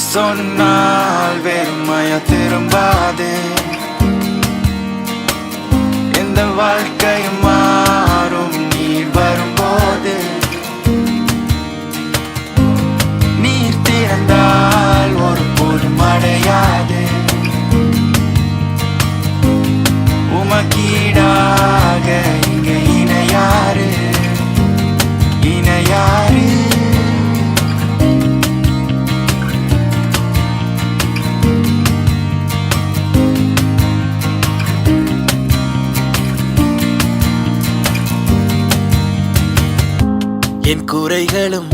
சொன்னால் வெறுமையா திரும்பாதே. இந்த வாழ்க்கை மாறும் நீர் வரும்போது. நீர் திறந்தால் ஒரு போதும் அடையாது. உமக்கீடாக இங்க இணையாறு இணையாறு. என் குறைகளும்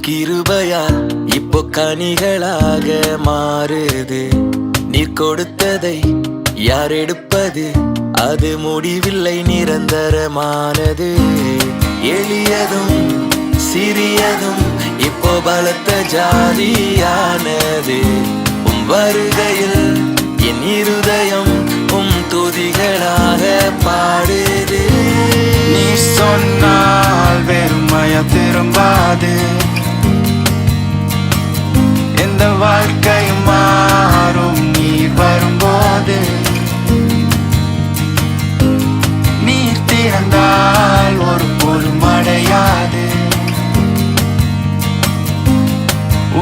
கிருபையால் இப்போ கனிகளாக மாறுது. நீர் கொடுத்ததை யார் எடுப்பது? அது முடிவில்லை, நிரந்தரமானது. எளியதும் சிறியதும் இப்போ பலத்த ஜாதியானது. வருகையில் என் இருதயம் துதிகளாக பாடுது. நீ சொன்னால் வெறுமையா திரும்பாது. இந்த வாழ்க்கை மாறும் நீர் வரும்போது. நீர் திறந்தால் ஒரு போதும் அடையாது.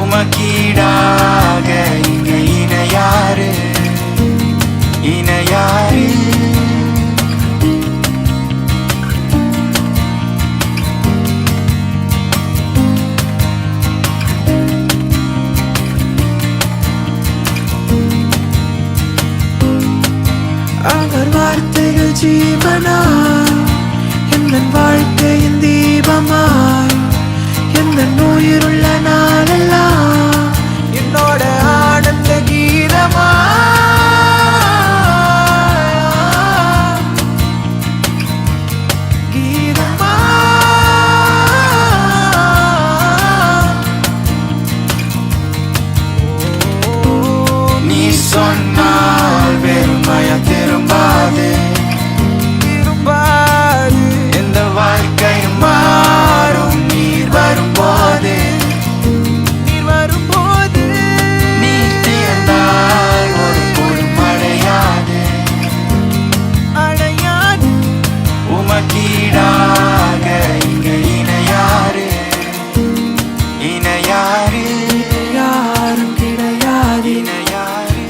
உமக்கீடாக இங்க இணையாறு இணையாறு. அவர் வார்த்தைகள் ஜீவனாய், எந்த வாழ்க்கையின் தீபமாய், எந்த உயிருள்ள நாளெல்லாம் என்னோட ஆனந்த கீதமாய். நீ சொன்னால் வெறுமையா திரும்பாது. இந்த வாழ்க்கை மாறும் நீர் வரும்போது. நீர் திறந்தால் ஒரு போதும் அடையாது. உமக்கீடாக இங்க இணையாறு இணையாறு. யாரும் கிடையாது, இணையாரும்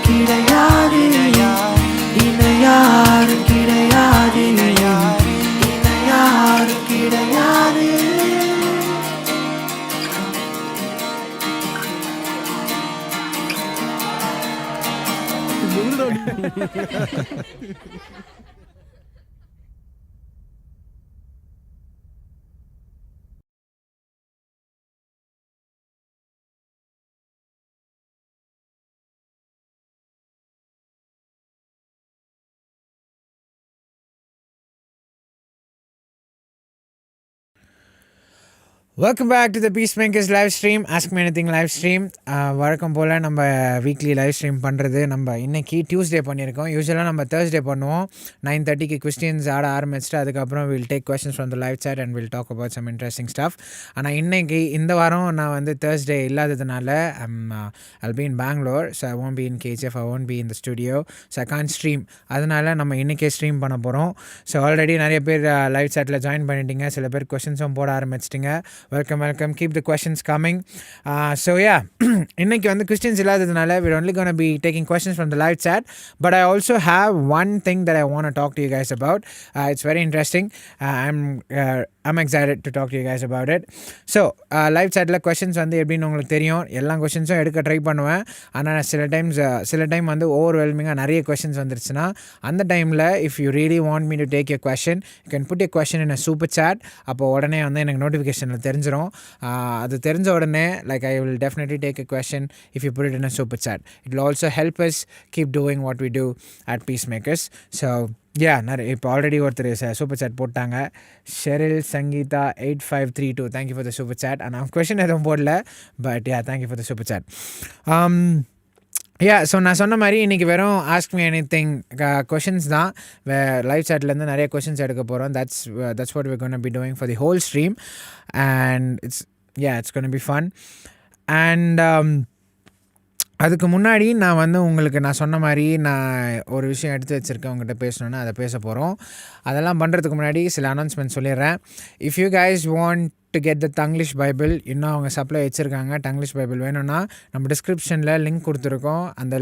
கிடையாது, இணையாரும் கிடையாது, இணையாரும் கிடையாது. Welcome back to the Peacemakers Livestream, Ask Me Anything Livestream. வழக்கம் போல் நம்ம வீக்லி லைவ் ஸ்ட்ரீம் பண்ணுறது நம்ம இன்றைக்கி டியூஸ்டே பண்ணியிருக்கோம். யூஸ்வலாக நம்ம தேர்ஸ்டே பண்ணுவோம். 9:30 கொஸ்டின்ஸ் ஆட ஆரம்பிச்சுட்டு அதுக்கப்புறம் will take questions from the live chat and will talk about some interesting stuff. ஆனால் இன்றைக்கி இந்த வாரம் நான் வந்து தேர்ஸ்டே இல்லாததுனால I'll be in Bangalore, so I won't be in KGF, I won't be in the studio, so I can't stream. அதனால் நம்ம இன்றைக்கே ஸ்ட்ரீம் பண்ண போகிறோம். ஸோ ஆல்ரெடி நிறைய பேர் லைவ் சாட்டில் ஜாயின் பண்ணிட்டீங்க. சில பேர் கொஸ்டின்ஸும் போட ஆரம்பிச்சிட்டிங்க. Welcome. Keep the questions coming. So yeah, இன்னைக்கு வந்து questions இல்லாததுனால we're only going to be taking questions from the live chat. But I also have one thing that I want to talk to you guys about. It's very interesting. I'm excited to talk to you guys about it. So live chatல questions வந்து எப்படின்னு உங்களுக்கு தெரியும். எல்லா கொஸ்டின்ஸும் எடுக்க try பண்ணுவேன். ஆனால் சில time வந்து ஓவர்வெல்மிங்காக நிறைய கொஸ்டின்ஸ் வந்துருச்சுன்னா அந்த டைமில் if you really want me to take your question, you can put your question in a super chat. அப்போ உடனே வந்து எனக்கு நோட்டிஃபிகேஷனில் தெரிஞ்சிடும். அது தெரிஞ்ச உடனே like I will definitely take a question if you put it in a super chat. It will also help us keep doing what we do at Peacemakers. So yeah, இப்போ ஆல்ரெடி ஒருத்தர் சூப்பர் சாட் போட்டாங்க. Sheryl Sangeetha 8532, thank you for the super chat. நான் question எதுவும் போடல, but thank you for the super chat. So நான் சொன்ன மாதிரி இன்றைக்கி வெறும் ஆஸ்க் மீ எனிதிங் கொஷின்ஸ் தான். லைவ் சாட்லேருந்து நிறைய கொஷின்ஸ் எடுக்க போகிறோம். that's what we're going to be doing for the whole stream, and it's going to be fun. And அதுக்கு முன்னாடி நான் வந்து உங்களுக்கு நான் சொன்ன மாதிரி நான் ஒரு விஷயம் எடுத்து வச்சுருக்கேன் உங்கள்கிட்ட பேசணுன்னா அதை பேச போகிறோம். அதெல்லாம் பண்ணுறதுக்கு முன்னாடி சில அனௌன்ஸ்மெண்ட் சொல்லிடுறேன். If you guys want to get the Tanglish Bible, இன்னும் அவங்க சப்ளை வச்சுருக்காங்க. Tanglish Bible வேணும்னா நம்ம டிஸ்கிரிப்ஷனில் லிங்க் கொடுத்துருக்கோம். அந்த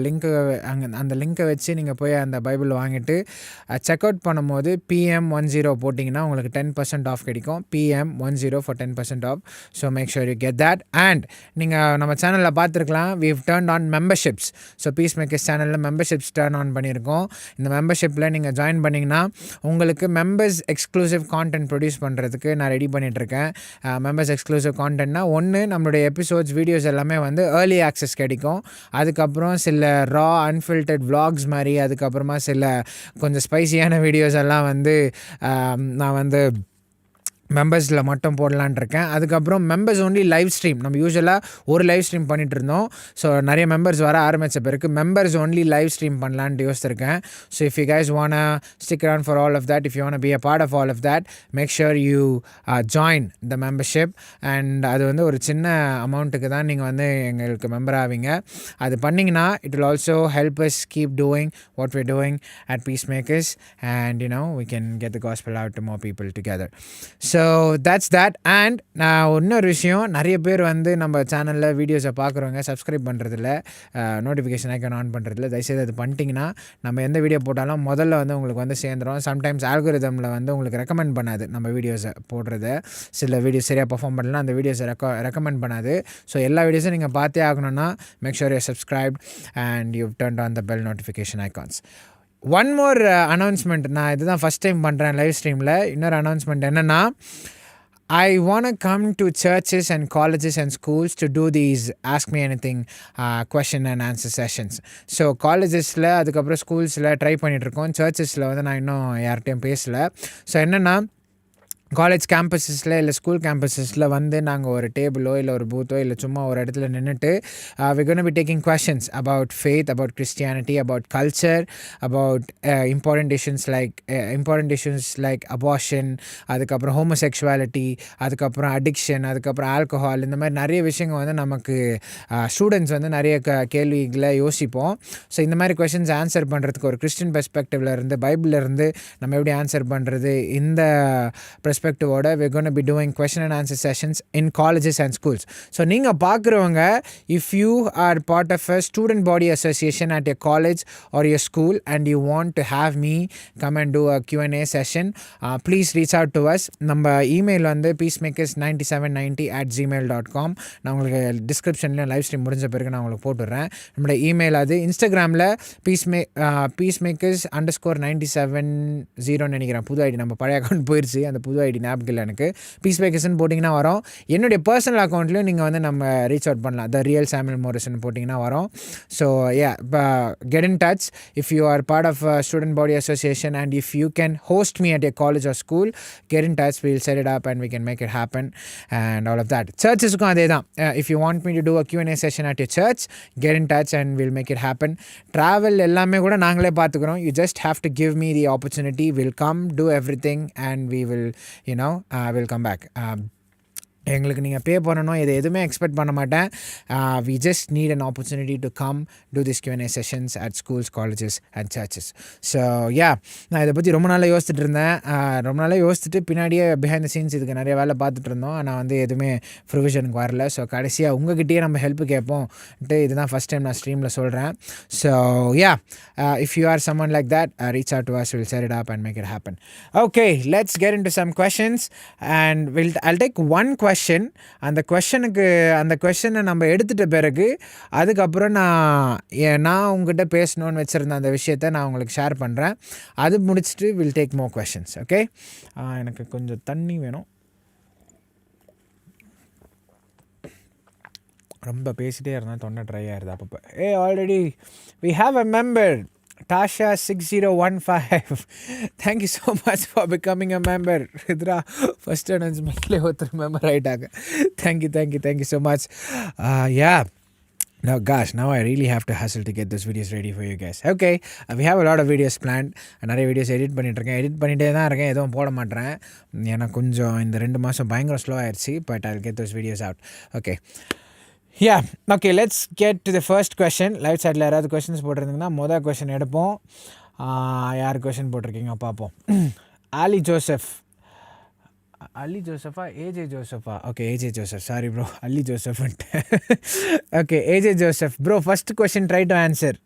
லிங்க்கை வச்சு நீங்கள் போய் அந்த பைபிள் வாங்கிட்டு செக் அவுட் பண்ணும்போது PM10 போட்டிங்கன்னா உங்களுக்கு 10% ஆஃப் கிடைக்கும். PM10 for 10% off. So make sure you get that. And நீங்கள் நம்ம சேனலில் பார்த்துருக்கலாம், we've turned on memberships. So Peacemakers சேனலில் மெம்பர்ஷிப்ஸ் டர்ன் ஆன் பண்ணியிருக்கோம். இந்த மெம்பர்ஷிப்பில் நீங்கள் ஜாயின் பண்ணிங்கன்னா உங்களுக்கு மெம்பர்ஸ் எக்ஸ்க்ளூசிவ் கான்டென்ட் ப்ரொடியூஸ் பண்ணுறதுக்கு நான் ரெடி பண்ணிகிட்ருக்கேன். மெம்பர்ஸ் எக்ஸ்க்ளூசிவ் கான்டென்ட்னா ஒன்று, நம்மளுடைய எபிசோட்ஸ் வீடியோஸ் எல்லாமே வந்து ஏர்லி ஆக்சஸ் கிடைக்கும். அதுக்கப்புறம் சில ரா அன்ஃபில்டர்ட் vlogs மாதிரி, அதுக்கப்புறமா சில கொஞ்சம் ஸ்பைசியான வீடியோஸ் எல்லாம் வந்து நான் வந்து மெம்பர்ஸில் மட்டும் போடலான் இருக்கேன். அதுக்கப்புறம் மெம்பர்ஸ் ஒன்லி லைவ் ஸ்ட்ரீம். நம்ம யூஸ்வலாக ஒரு லைவ் ஸ்ட்ரீம் பண்ணிகிட்டு இருந்தோம். ஸோ நிறைய மெம்பர்ஸ் வர ஆரம்பித்த பிறகு மெம்பர்ஸ் ஒன்லி லைவ் ஸ்ட்ரீம் பண்ணலான்ட்டு யோசிச்சிருக்கேன். So if you guys want stick around for all of that, if you want be a part of all of that, make sure you join the membership. And அது வந்து ஒரு சின்ன அமௌண்ட்டுக்கு தான் நீங்கள் வந்து எங்களுக்கு மெம்பர் ஆவீங்க. அது பண்ணிங்கன்னா it will also help us keep doing what we're doing at Peacemakers, and you know we can get the gospel out to more people together. So that's that. And நான் இன்னொரு விஷயம், நிறைய பேர் வந்து நம்ம சேனலில் வீடியோஸை பார்க்குறவங்க சப்ஸ்கிரைப் பண்ணுறதில்ல, நோட்டிஃபிகேஷன் ஐக்கான் ஆன் பண்ணுறதில்ல. தயவுசெய்து அது பண்ணிட்டீங்கன்னா நம்ம எந்த வீடியோ போட்டாலும் முதல்ல வந்து உங்களுக்கு வந்து சேர்ந்துடும். சம்டைம்ஸ் ஆல்கோரிதமில் வந்து உங்களுக்கு ரெக்கமெண்ட் பண்ணாது நம்ம வீடியோஸை போடுறத. சில வீடியோஸ் சரியாக பர்ஃபார்ம் பண்ணலாம், அந்த வீடியோஸை ரெக்கமெண்ட் பண்ணாது. ஸோ எல்லா வீடியோஸும் நீங்கள் பார்த்தே ஆகணும்னா make sure you subscribed and you turned on the bell notification icons. One more announcement, நான் இதுதான் ஃபஸ்ட் டைம் பண்ணுறேன் லைவ் ஸ்ட்ரீமில். இன்னொரு அனௌன்ஸ்மெண்ட் என்னென்னா, I want to come to churches and colleges and schools to do these Ask Me Anything question and answer sessions. So காலேஜஸில் அதுக்கப்புறம் ஸ்கூல்ஸில் try பண்ணிகிட்ருக்கோம். சர்ச்சஸில் வந்து நான் இன்னும் யார்கிட்டையும் பேசலை. ஸோ என்னென்னா, காலேஜ் கேம்பஸஸில் இல்லை ஸ்கூல் கேம்பஸஸில் வந்து நாங்கள் ஒரு டேபிளோ இல்லை ஒரு பூத்தோ இல்லை சும்மா ஒரு இடத்துல நின்றுட்டு we're going to be taking questions about faith, about Christianity, about culture, about important issues like abortion, அதுக்கப்புறம் homosexuality, அதுக்கப்புறம் addiction, அதுக்கப்புறம் alcohol, இந்த மாதிரி நிறைய விஷயங்கள் வந்து நமக்கு ஸ்டூடெண்ட்ஸ் வந்து நிறைய கேள்விகளை யோசிப்போம். ஸோ இந்த மாதிரி கொஷின்ஸ் ஆன்சர் பண்ணுறதுக்கு ஒரு கிறிஸ்டின் பெர்ஸ்பெக்டிவ்ல இருந்து, பைபிளில் இருந்து நம்ம எப்படி ஆன்சர் பண்ணுறது, இந்த perspective-ஓட we're going to be doing question and answer sessions in colleges and schools. So நீங்க பார்க்குறவங்க, if you are part of a student body association at your college or your school and you want to have me come and do a Q&A session, please reach out to us. நம்ம email வந்து peacemakers9790@gmail.com. நான் உங்களுக்கு டிஸ்கிரிப்ஷன்லேயும் live stream முடிஞ்ச பிறகு நான் உங்களுக்கு போட்டுடுறேன். நம்மளோட இமெயில் அது. இன்ஸ்டாகிராமில் peacemakers_97 நினைக்கிறேன் புது ஐடி. நம்ம பழைய அக்கௌண்ட் போயிடுச்சு, அந்த புது ஐடி ஞாபகம் இல்லை எனக்கு. பீஸ்மேக்கர்ஸ்ன்னு போட்டிங்கன்னா வரும். என்னுடைய பர்சனல் அக்கௌண்ட்லேயும் நீங்கள் வந்து நம்ம ரீச் அவுட் பண்ணலாம். த ரியல் சாமுவேல் மோரிசன் போட்டிங்கன்னா வரும். So get in touch if you are part of a student body association, and if you can host me at your college or school, get in touch, we'll set it up and we can make it happen and all of that. Churchesக்கும் அதே தான். If you want me to do a Q&A session at your church, get in touch and we'll make it happen. Travel எல்லாமே கூட நாங்களே பார்த்துக்கிறோம். You just have to give me the opportunity. We'll come, do everything, and we will, we'll come back. எங்களுக்கு நீங்கள் பே பண்ணணும், இது எதுவுமே expect பண்ண மாட்டேன். We just need an opportunity to come do these Q&A sessions at schools, colleges and churches. So நான் இதை பற்றி ரொம்ப நாளாக யோசிச்சுட்டு இருந்தேன். ரொம்ப நாளாக யோசிச்சுட்டு பின்னாடியே பிஹைண்ட் த சீன்ஸ் இதுக்கு நிறைய வேலை பார்த்துட்டு இருந்தோம். ஆனால் வந்து எதுவுமே ப்ரொவிஷனுக்கு வரல. ஸோ கடைசியாக உங்ககிட்டயே நம்ம ஹெல்ப் கேட்போம்ட்டு இதுதான் ஃபஸ்ட் டைம் நான் ஸ்ட்ரீமில் சொல்கிறேன். So if you are someone like that, reach out to us, we'll set it up and make it happen. Okay, let's get into some questions, and I'll take one question. அந்த கொஷனை நம்ம எடுத்துட்ட பிறகு அதுக்கப்புறம் நான் உங்ககிட்ட பேசணும்னு வச்சுருந்த அந்த விஷயத்தை நான் உங்களுக்கு ஷேர் பண்ணுறேன். அது முடிச்சுட்டு will take more questions. Okay, எனக்கு கொஞ்சம் தண்ணி வேணும். ரொம்ப பேசிட்டே இருந்தால் தொண்டை ட்ரை ஆகிடுது அப்பப்போ. Already we have a member, Tasha 6015. Thank you so much for becoming a member. Ridra, first announcement member right. Thank you so much. Now gosh, now I really have to hustle to get those videos ready for you guys. Okay, we have a lot of videos planned. நிறைய videos edit பண்ணிகிட்டே தான் இருக்கேன், எதுவும் போட மாட்டேன். ஏன்னா கொஞ்சம் இந்த 2 மாதம் பயங்கர ஸ்லோ ஆயிடுச்சு. But I'll get those videos out. Okay, yeah okay let's get to the first question. Live சாட்டில் யாராவது கொஷின்ஸ் போட்டிருந்தீங்கன்னா மொதல் கொஷின் எடுப்போம். யார் கொஷின் போட்டிருக்கீங்க பார்ப்போம். ஆலி ஜோசப், அலி ஜோசஃபா ஏஜே ஜோசஃபா? Okay AJ Joseph, sorry bro, Ali ஜோசப்ன்ட்டு. Okay AJ Joseph bro, first question try to answer.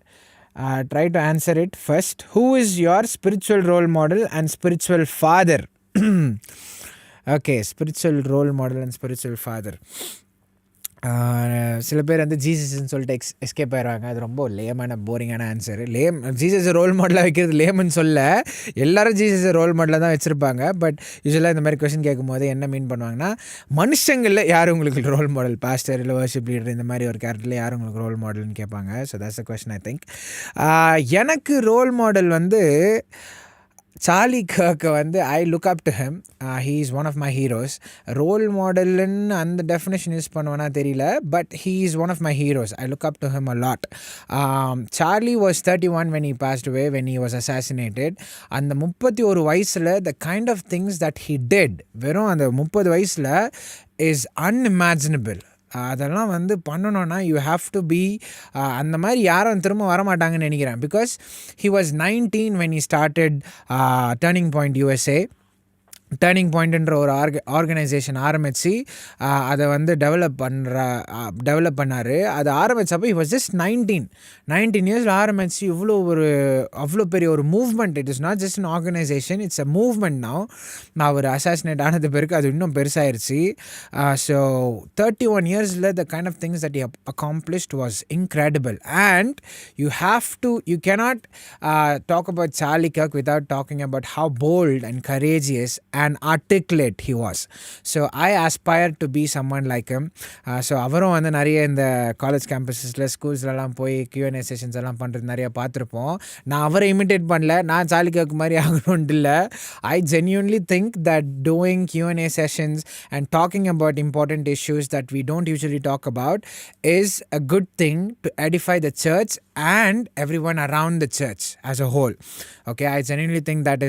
Try to answer it first. Who is your spiritual role model and spiritual father? Okay, spiritual role model and spiritual father. சில பேர் வந்து ஜீசஸ்ன்னு சொல்லிட்டு escape ஆயிடுவாங்க. அது ரொம்ப லேமான போரிங்கான answer. Jesus role மாடலாக வைக்கிறது லேமன்னு சொல்ல, எல்லோரும் ஜீசஸ் ரோல் மாடலாக தான் வச்சுருப்பாங்க. பட் யூஸ்வலாக இந்த மாதிரி கொஸ்டின் கேட்கும்போது என்ன மீன் பண்ணுவாங்கன்னா, மனுஷங்களில் யார் உங்களுக்கு ரோல் மாடல், பாஸ்டர் இல்லை வர்ஷிப் லீடர், இந்த மாதிரி ஒரு கேரக்டரில் யார் உங்களுக்கு ரோல் மாடல்னு கேட்பாங்க. So that's a question I think. எனக்கு ரோல் மாடல் வந்து சார்லி கர்க்கை வந்து I look up to him. He is one of my heroes. Role மாடல்னு அந்த டெஃபினேஷன் யூஸ் பண்ணுவேன்னா தெரியல, but he is one of my heroes. I look up to him a lot. Charlie was 31 when he passed away, when he was assassinated. அந்த 31 வயசில் the kind of things that he did, வெறும் அந்த 30 வயசில் is unimaginable. அதெல்லாம் வந்து பண்ணணுன்னா you have to be, அந்த மாதிரி யாரும் திரும்ப வரமாட்டாங்கன்னு நினைக்கிறேன். Because he was 19 when he started Turning Point USA. Turning பாயிண்ட்ன்ற ஒரு ஆர்கனைசேஷன் ஆரம்பித்து அதை வந்து டெவலப் பண்ணார். அதை ஆரம்பித்தப்போ he was just 19 இயர்ஸில் ஆரம்பித்து அவ்வளோ பெரிய ஒரு movement. It is not just an organisation, it's a movement. நான் அவர் அசாசினேட் ஆனது பிறகு அது இன்னும் பெருசாயிருச்சு. ஸோ 31 இயர்ஸில் the kind of things that he accomplished was incredible. And you cannot talk about Charlie Kirk without talking about how bold and courageous and articulate he was. So I aspire to be someone like him. So அவரும் வந்து நிறைய இந்த college கேம்பஸஸில் ஸ்கூல்ஸ்லாம் போய் Q&A sessions எல்லாம் பண்ணுறது நிறைய பார்த்துருப்போம். நான் அவரை இமிட்டேட் பண்ணல, நான் சார்லி கர்க் மாதிரி ஆகணும்னு இல்லை. I genuinely think that doing Q&A sessions and talking about important issues that we don't usually talk about is a good thing to edify the church and everyone around the church as a whole. Okay, I genuinely think that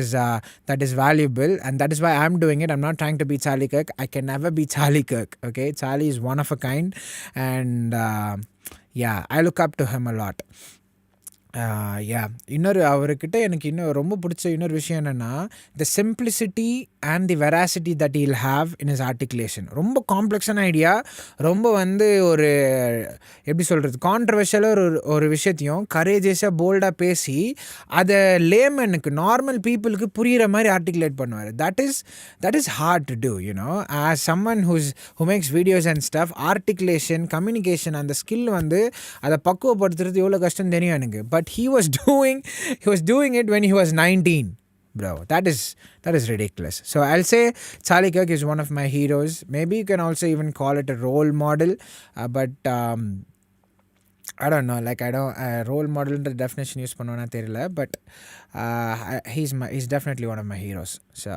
is valuable, and that is why I'm doing it. I'm not trying to be Charlie Kirk. I can never be Charlie Kirk. Okay, Charlie is one of a kind, and yeah, I look up to him a lot. இன்னொரு அவர்கிட்ட எனக்கு இன்னும் ரொம்ப பிடிச்ச இன்னொரு விஷயம் என்னென்னா, த simplicity and the veracity that heel have in his articulation. ரொம்ப காம்ப்ளெக்ஸான ஐடியா, ரொம்ப வந்து ஒரு எப்படி சொல்கிறது, கான்ட்ரவர்ஷியலாக ஒரு விஷயத்தையும் கரேஜியஸாக போல்டாக பேசி அதை லேமனுக்கு நார்மல் பீப்புளுக்கு புரிகிற மாதிரி ஆர்டிகுலேட் பண்ணுவார். That is hard to do, you know. As someone who makes videos and stuff, articulation, communication, அந்த ஸ்கில் வந்து அதை பக்குவப்படுத்துறது எவ்வளோ கஷ்டம் தெரியும் எனக்கு. But he was doing it when he was 19, bro. That is ridiculous. So I'll say Charlie Kirk is one of my heroes. Maybe you can also even call it a role model, but I don't know, like I don't role model the definition use பண்ணனும்னா தெரியல, but he's definitely one of my heroes. So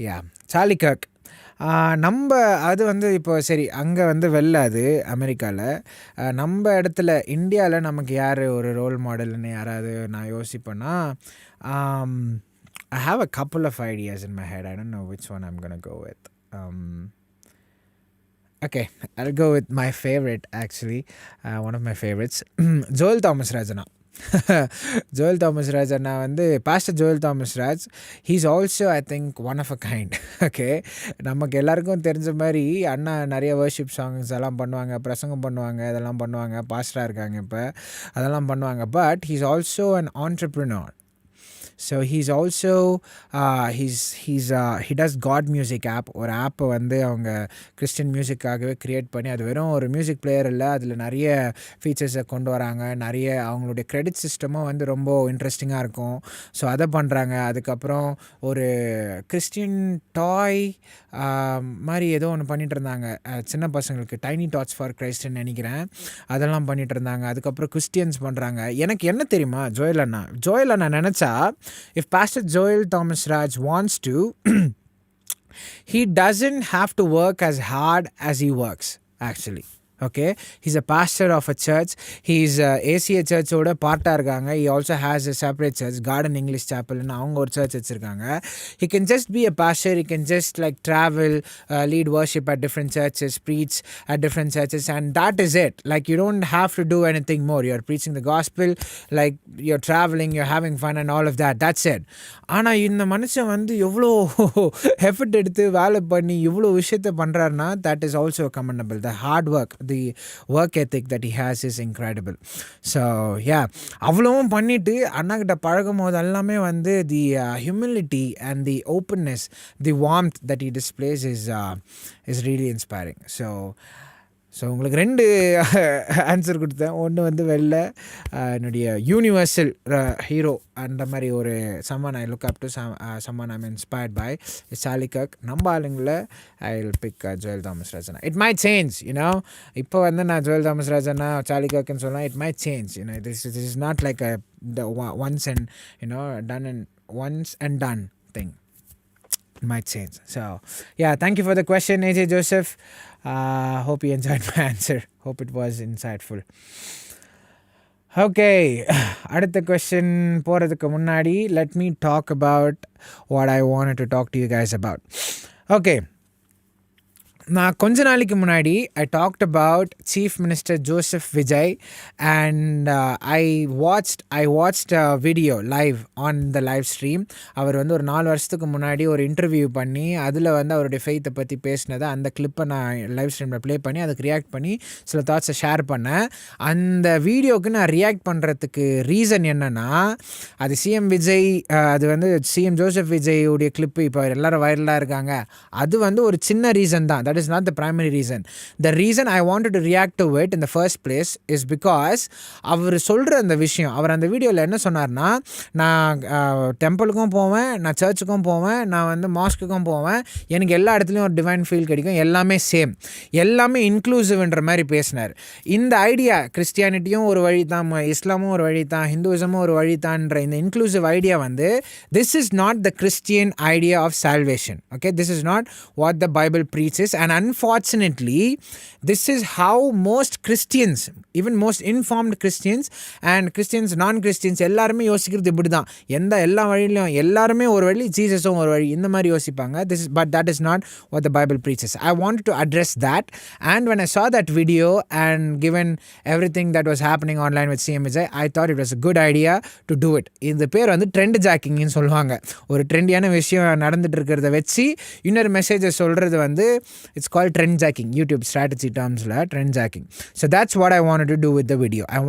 yeah, Charlie Kirk. நம்ம அது வந்து இப்போ சரி அங்கே வந்து வெல்லாது அமெரிக்காவில். நம்ம இடத்துல இந்தியாவில் நமக்கு யார் ஒரு ரோல் மாடல்னு யாராவது நான் யோசிப்பேன்னா, I have a couple of ideas in my head. I don't know which one I'm going to go with. Okay, I'll go with my favorite actually, one of my favorites, Joel Thomas Rajana. Joel Thomas Raj அண்ணா வந்து pastor Joel Thomas Raj, he's also I think one of a kind. Okay, நமக்கு எல்லாருக்கும் தெரிஞ்ச மாதிரி அண்ணா நிறைய worship songs எல்லாம் பண்ணுவாங்க, பிரசங்கம் பண்ணுவாங்க, இதெல்லாம் பண்ணுவாங்க, பாஸ்டராக இருக்காங்க இப்போ, அதெல்லாம் பண்ணுவாங்க. But he's also an entrepreneur. So he's also he does God Music app, ஒரு ஆப்பை வந்து அவங்க கிறிஸ்டியன் மியூசிக்காகவே க்ரியேட் பண்ணி, அது வெறும் ஒரு மியூசிக் பிளேயர் இல்லை, அதில் நிறைய ஃபீச்சர்ஸை கொண்டு வராங்க. நிறைய அவங்களுடைய கிரெடிட் சிஸ்டமும் வந்து ரொம்ப இன்ட்ரெஸ்டிங்காக இருக்கும். ஸோ அதை பண்ணுறாங்க. அதுக்கப்புறம் ஒரு கிறிஸ்டியன் டாய் மாதிரி ஏதோ ஒன்று பண்ணிகிட்டு இருந்தாங்க சின்ன பசங்களுக்கு, டைனி டாட்ஸ் ஃபார் கிரைஸ்ட்ன்னு நினைக்கிறேன், அதெல்லாம் பண்ணிகிட்டு இருந்தாங்க. அதுக்கப்புறம் கிறிஸ்டியன்ஸ் பண்ணுறாங்க. எனக்கு என்ன தெரியுமா, ஜோயல் அண்ணா நினச்சா, if Pastor Joel Thomas Raj wants to, he doesn't have to work as hard as he works actually. okay. He's a pastor of a church. He's ACA church-ஓட பார்ட்டாக இருக்காங்க. He also has a separate church, Garden English Chapel-னு அவங்க ஒரு search வச்சுருக்காங்க. He can just be a pastor. He can just like travel, lead worship at different churches, preach at different churches, and that is it. Like you don't have to do anything more. You're preaching the gospel, like you're traveling, you're having fun and all of that. That's it. ஆனால் இந்த மனுஷன் வந்து எவ்வளோ effort எடுத்து வேலை பண்ணி இவ்வளோ விஷயத்த பண்ணுறாருனா that is also commendable. The hard work, the work ethic that he has is incredible. So yeah, அவ்வளவும் பண்ணிட்டு அண்ணாக்கிட்ட பழகும் போது எல்லாமே வந்து the humility and the openness, the warmth that he displays is really inspiring. So உங்களுக்கு 2 answer கொடுத்தேன். ஒன்று வந்து வெளில என்னுடைய யூனிவர்சல் ஹீரோ அந்த மாதிரி ஒரு someone I look up to, someone I'm inspired by is Charlie Kirk. நம்ம ஆளுங்களை I'll pick ஜோயல் தாமஸ் ராஜனா. It might change, you know. இப்போ வந்து நான் ஜோயல் தாமஸ் ராஜனா சார்லி கர்க்னு சொல்லலாம். It might change, you know. This is not like the once and, you know, once and done thing. It might change. So yeah, thank you for the question, AJ Joseph. Hope you enjoyed my answer. Hope it was insightful. Okay, அடுத்த question போகிறதுக்கு முன்னாடி let me talk about what I wanted to talk to you guys about. Okay, நான் கொஞ்ச நாளைக்கு முன்னாடி I talked about Chief Minister Joseph Vijay and I watched a video live on the live stream. அவர் வந்து ஒரு 4 வருஷத்துக்கு முன்னாடி ஒரு interview பண்ணி அதில் வந்து அவருடைய ஃபெய்த்தை பற்றி பேசினதை அந்த கிளிப்பை நான் லைவ் ஸ்ட்ரீமில் ப்ளே பண்ணி அதுக்கு ரியாக்ட் பண்ணி சில தாட்ஸை ஷேர் பண்ணேன். அந்த வீடியோவுக்கு நான் ரியாக்ட் பண்ணுறதுக்கு ரீசன் என்னென்னா, அது சிஎம் விஜய், அது வந்து சிஎம் ஜோசப் விஜய்யுடைய கிளிப்பு இப்போ எல்லோரும் வைரலாக இருக்காங்க. அது வந்து ஒரு சின்ன ரீசன் தான். That is not the primary reason. The reason I wanted to react to it in the first place is because அவர் சொல்கிற அந்த விஷயம், அவர் அந்த வீடியோவில் என்ன சொன்னார்னா, நான் டெம்பிளுக்கும் போவேன், நான் சர்ச்சுக்கும் போவேன், நான் வந்து மாஸ்க்குக்கும் போவேன், எனக்கு எல்லா இடத்துலையும் ஒரு டிவைன் ஃபீல் கிடைக்கும், எல்லாமே சேம், எல்லாமே இன்க்ளூசிவ்ன்ற மாதிரி பேசினார். இந்த ஐடியா கிறிஸ்டியானிட்டியும் ஒரு வழி தான், இஸ்லாமும் ஒரு வழி தான், ஹிந்துவிசமும் ஒரு வழி தான்ன்ற இந்த இன்க்ளூசிவ் ஐடியா வந்து this is not the Christian idea of salvation. Okay, this is not what the Bible preaches, and unfortunately this is how most Christians, even most informed Christians and Christians, non-Christians எல்லாருமே யோசிக்கிறது இப்படி தான். எல்லா வழியிலும் எல்லாருமே ஒரு வழி, ஜீசஸும் ஒரு வழி, இந்த மாதிரி யோசிப்பாங்க. But that is not what the Bible preaches. I wanted to address that, and when I saw that video and given everything that was happening online with CM Vijay, I thought it was a good idea to do it. இந்த பேர் வந்து trend ஜாக்கிங்னு சொல்லுவாங்க. ஒரு ட்ரெண்டியான விஷயம் நடந்துட்டு இருக்கிறத வச்சு இன்னொரு மெசேஜை சொல்கிறது வந்து it's called trend jacking. YouTube strategy terms la trend jacking. So that's what I wanted to do with the video. I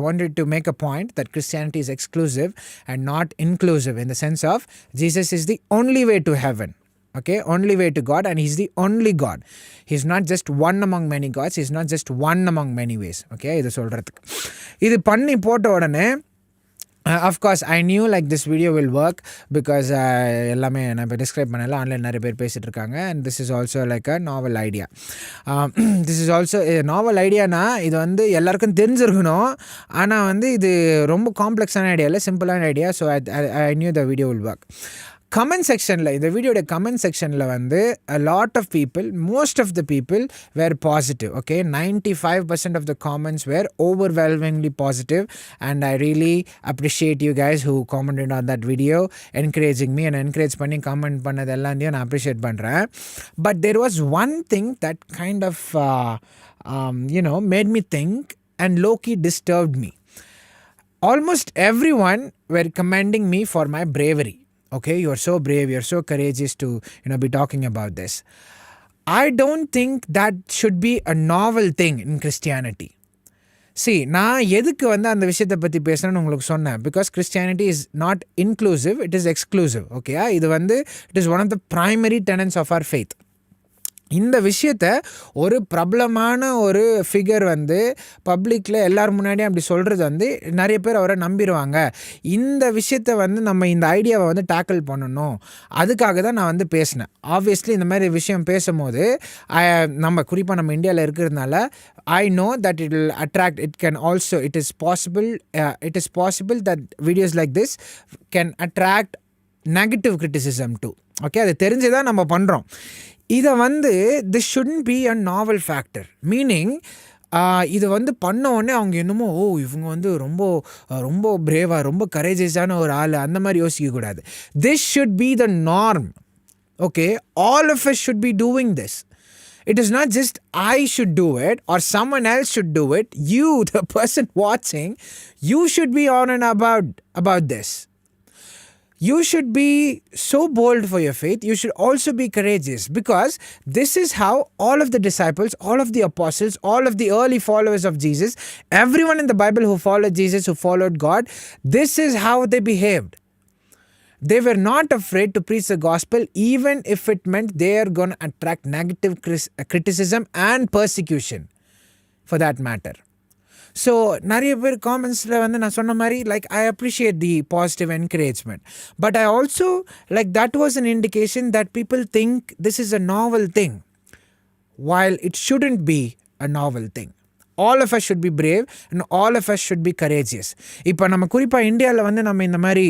wanted to make a point that Christianity is exclusive and not inclusive, in the sense of Jesus is the only way to heaven. Okay, only way to God, and he's the only God. He's not just one among many gods. He's not just one among many ways. Okay, இது சொல்கிறதுக்கு இது பண்ணி போட்ட உடனே of course I knew like this video will work because எல்லாமே நான் இப்போ describe பண்ணல, ஆன்லைன் நிறைய பேர் பேசிகிட்டு இருக்காங்க. and this is also like a novel idea. This is also a novel ideana, இது வந்து எல்லாருக்கும் தெரிஞ்சிருக்கணும். ஆனால் வந்து இது ரொம்ப காம்ப்ளெக்ஸான ஐடியா இல்லை, சிம்பிளான idea. So I knew the video will work. Comment செக்ஷனில், இந்த வீடியோட கமெண்ட் செக்ஷனில் வந்து a lot of people, most of the people were positive. Okay, 95% of the comments were overwhelmingly positive, and I really appreciate you guys who commented on that video, encouraging me and encourage பண்ணி comment பண்ணது எல்லாத்தையும் நான் appreciate பண்ணுறேன். But there was one thing that kind of made me think and low-key disturbed me. Almost everyone were commending me for my bravery. Okay, you're so brave, you're so courageous to be talking about this. I don't think that should be a novel thing in Christianity. See, நான் எதுக்கு வந்து அந்த விஷயத்தை பற்றி பேசுகிறேன்னு உங்களுக்கு சொன்னேன். Because Christianity is not inclusive, it is exclusive. Okay, இது வந்து it is one of the primary tenets of our faith. இந்த விஷயத்த ஒரு பிரபலமான ஒரு ஃபிகர் வந்து பப்ளிக்கில் எல்லோரும் முன்னாடியும் அப்படி சொல்கிறது வந்து நிறைய பேர் அவரை நம்பிடுவாங்க. இந்த விஷயத்தை வந்து நம்ம இந்த ஐடியாவை வந்து டேக்கிள் பண்ணணும், அதுக்காக தான் நான் வந்து பேசினேன். ஆப்வியஸ்லி இந்த மாதிரி விஷயம் பேசும்போது நம்ம குறிப்பாக நம்ம இந்தியாவில் இருக்கிறதுனால I know that it will attract, it is possible that videos like this can attract negative criticism too. Okay, அது தெரிஞ்சுதான் நம்ம பண்ணுறோம். இதை வந்து this shouldn't be a novel factor, meaning இது வந்து பண்ண உடனே அவங்க என்னமோ இவங்க வந்து ரொம்ப ரொம்ப பிரேவாக ரொம்ப கரேஜஸான ஒரு ஆள் அந்த மாதிரி யோசிக்கக்கூடாது. This should be the norm. Okay, all of us should be doing this. It is not just I should do it or someone else should do it. You, the person watching, you should be on and about this. You should be so bold for your faith. You should also be courageous, because this is how all of the disciples, all of the apostles, all of the early followers of Jesus, everyone in the Bible who followed Jesus, who followed God, this is how they behaved. They were not afraid to preach the gospel, even if it meant they are going to attract negative criticism and persecution, for that matter. So நிறைய பேர் காமெண்ட்ஸில் வந்து நான் சொன்ன மாதிரி like I appreciate the positive encouragement, but I also like that was an indication that people think this is a novel thing, while it shouldn't be a novel thing. All of us should be brave and all of us should be courageous. இப்போ நம்ம குறிப்பாக இந்தியாவில் வந்து நம்ம இந்த மாதிரி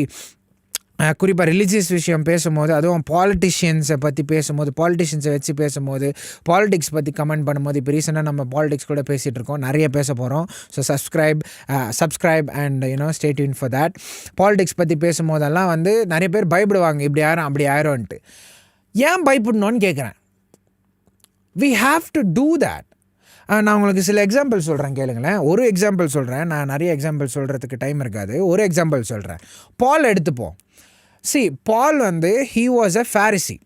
குறிப்பாக religious விஷயம் பேசும்போது, அதுவும் பாலிட்டிஷியன்ஸை பற்றி பேசும்போது, பாலிட்டிஷியன்ஸை வச்சு பேசும்போது, பாலிடிக்ஸ் பற்றி கமெண்ட் பண்ணும்போது, இப்போ ரீசெண்டாக நம்ம பாலிடிக்ஸ் கூட பேசிகிட்டு இருக்கோம், நிறைய பேச போகிறோம். So subscribe and stay tune for that. Politics பற்றி பேசும்போதெல்லாம் வந்து நிறைய பேர் பயப்படுவாங்க, இப்படி ஆயிரும் அப்படி ஆயிரும்ன்ட்டு. ஏன் பயப்படணும்னு கேட்குறேன். we have to do that. நான் உங்களுக்கு சில எக்ஸாம்பிள் சொல்கிறேன், கேளுங்களேன். ஒரு எக்ஸாம்பிள் சொல்கிறேன், நான் நிறைய எக்ஸாம்பிள் சொல்கிறதுக்கு டைம் இருக்காது. ஒரு எக்ஸாம்பிள் சொல்கிறேன். பால் எடுத்துப்போம். பால் வந்து he was a Pharisee.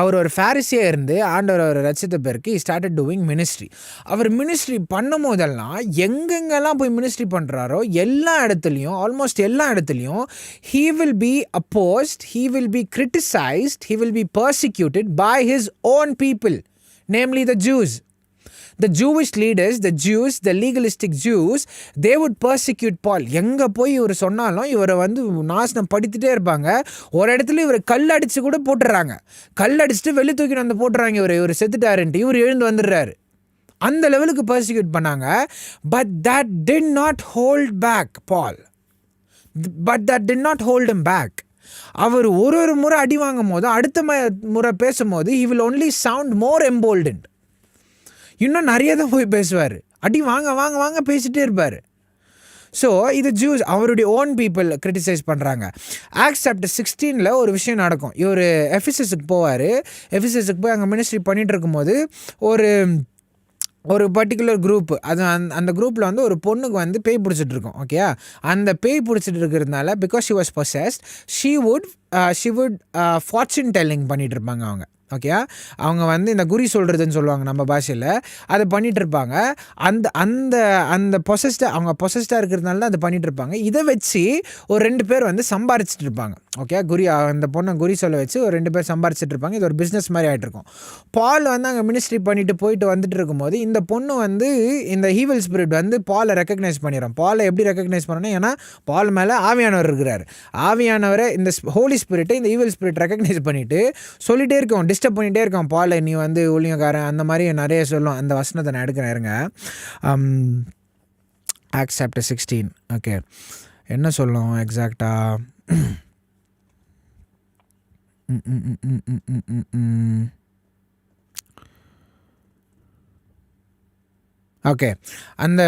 அவர் ஒரு ஃபேரிசியாக இருந்து ஆண்டவர் அவர் ரட்சித்த பிறகு he started doing ministry. அவர் மினிஸ்ட்ரி பண்ணும் போதெல்லாம் எங்கெங்கெல்லாம் போய் மினிஸ்ட்ரி பண்ணுறாரோ எல்லா இடத்துலையும், ஆல்மோஸ்ட் எல்லா இடத்துலையும் he will be opposed, he will be criticized, he will be persecuted by his own people, namely the Jews. The Jewish leaders, the Jews, the legalistic Jews, they would persecute Paul. எங்கே போய் இவர் சொன்னாலும் இவரை வந்து நாசனம் படுத்திட்டே இருப்பாங்க. ஒரு இடத்துல இவர் கல் அடித்து கூட போட்டுறாங்க. கல் அடிச்சுட்டு வெளியே தூக்கிட்டு வந்து போட்டுறாங்க. இவர் செத்துட்டாருன்ட்டு இவர் எழுந்து வந்துடுறாரு. அந்த லெவலுக்கு பர்சிக்யூட் பண்ணாங்க. But that did not hold back Paul. But that did not hold him back. அவர் ஒரு முறை அடி வாங்கும் போது அடுத்த முறை பேசும்போது he will only sound more emboldened. இன்னும் நிறைய தான் போய் பேசுவார். அடி வாங்க வாங்க வாங்க பேசிகிட்டே இருப்பார். ஸோ இது ஜூஸ் அவருடைய ஓன் பீப்புள் கிரிட்டிசைஸ் பண்ணுறாங்க. ஆக்ட்ஸ் சாப்டர் 16 ஒரு விஷயம் நடக்கும். இவர் எஃபிசஸுக்கு போவார். எஃபிசஸுக்கு போய் அங்கே மினிஸ்ட்ரி பண்ணிகிட்டு இருக்கும்போது ஒரு பர்டிகுலர் குரூப், அது அந்த குரூப்பில் வந்து ஒரு பொண்ணுக்கு வந்து பேய் பிடிச்சிட்டு இருக்கும். ஓகே, அந்த பேய் பிடிச்சிட்டு இருக்கிறதுனால because she was possessed, she would fortune telling பண்ணிகிட்டு இருப்பாங்க அவங்க. ஓகே, அவங்க வந்து இந்த குறி சொல்கிறதுன்னு சொல்லுவாங்க நம்ம பாஷையில், அதை பண்ணிகிட்டு இருப்பாங்க. அந்த அவங்க பொசஸ்டாக இருக்கிறதுனால தான் அதை பண்ணிகிட்டு இருப்பாங்க. இதை வச்சு ஒரு 2 பேர் வந்து சம்பாரிச்சிட்டு இருப்பாங்க. ஓகே, அந்த பொண்ணை குறி சொல்ல வச்சு ஒரு 2 பேர் சம்பாரிச்சிட்டு இருப்பாங்க. இது ஒரு பிஸ்னஸ் மாதிரி ஆகிட்டு இருக்கும். பால் வந்து அங்கே மினிஸ்ட்ரி பண்ணிட்டு போயிட்டு வந்துட்டு இருக்கும்போது இந்த பொண்ணு வந்து இந்த ஈவில் ஸ்பிரிட் வந்து பாலை ரெக்கக்னைஸ் பண்ணிடும். பாலை எப்படி ரெக்கக்னைஸ் பண்ணணும்? ஏன்னா பால் மேலே ஆவியானவர் இருக்கிறார். ஆவியானவரை இந்த ஹோலி ஸ்பிரிட்டை இந்த ஈவில் ஸ்பிரிட் ரெக்கக்னைஸ் பண்ணிவிட்டு சொல்லிகிட்டே இருக்கோம், டிஸ்டர்ப் பண்ணிகிட்டே இருக்கான். பால் நீ வந்து ஊழியக்காரன் அந்த மாதிரி நிறைய சொல்லும். அந்த வசனத்தை நான் எடுக்கிறேன் இருங்க. Acts chapter 16. ஓகே, என்ன சொல்லும் எக்ஸாக்டாக? ஓகே, அந்த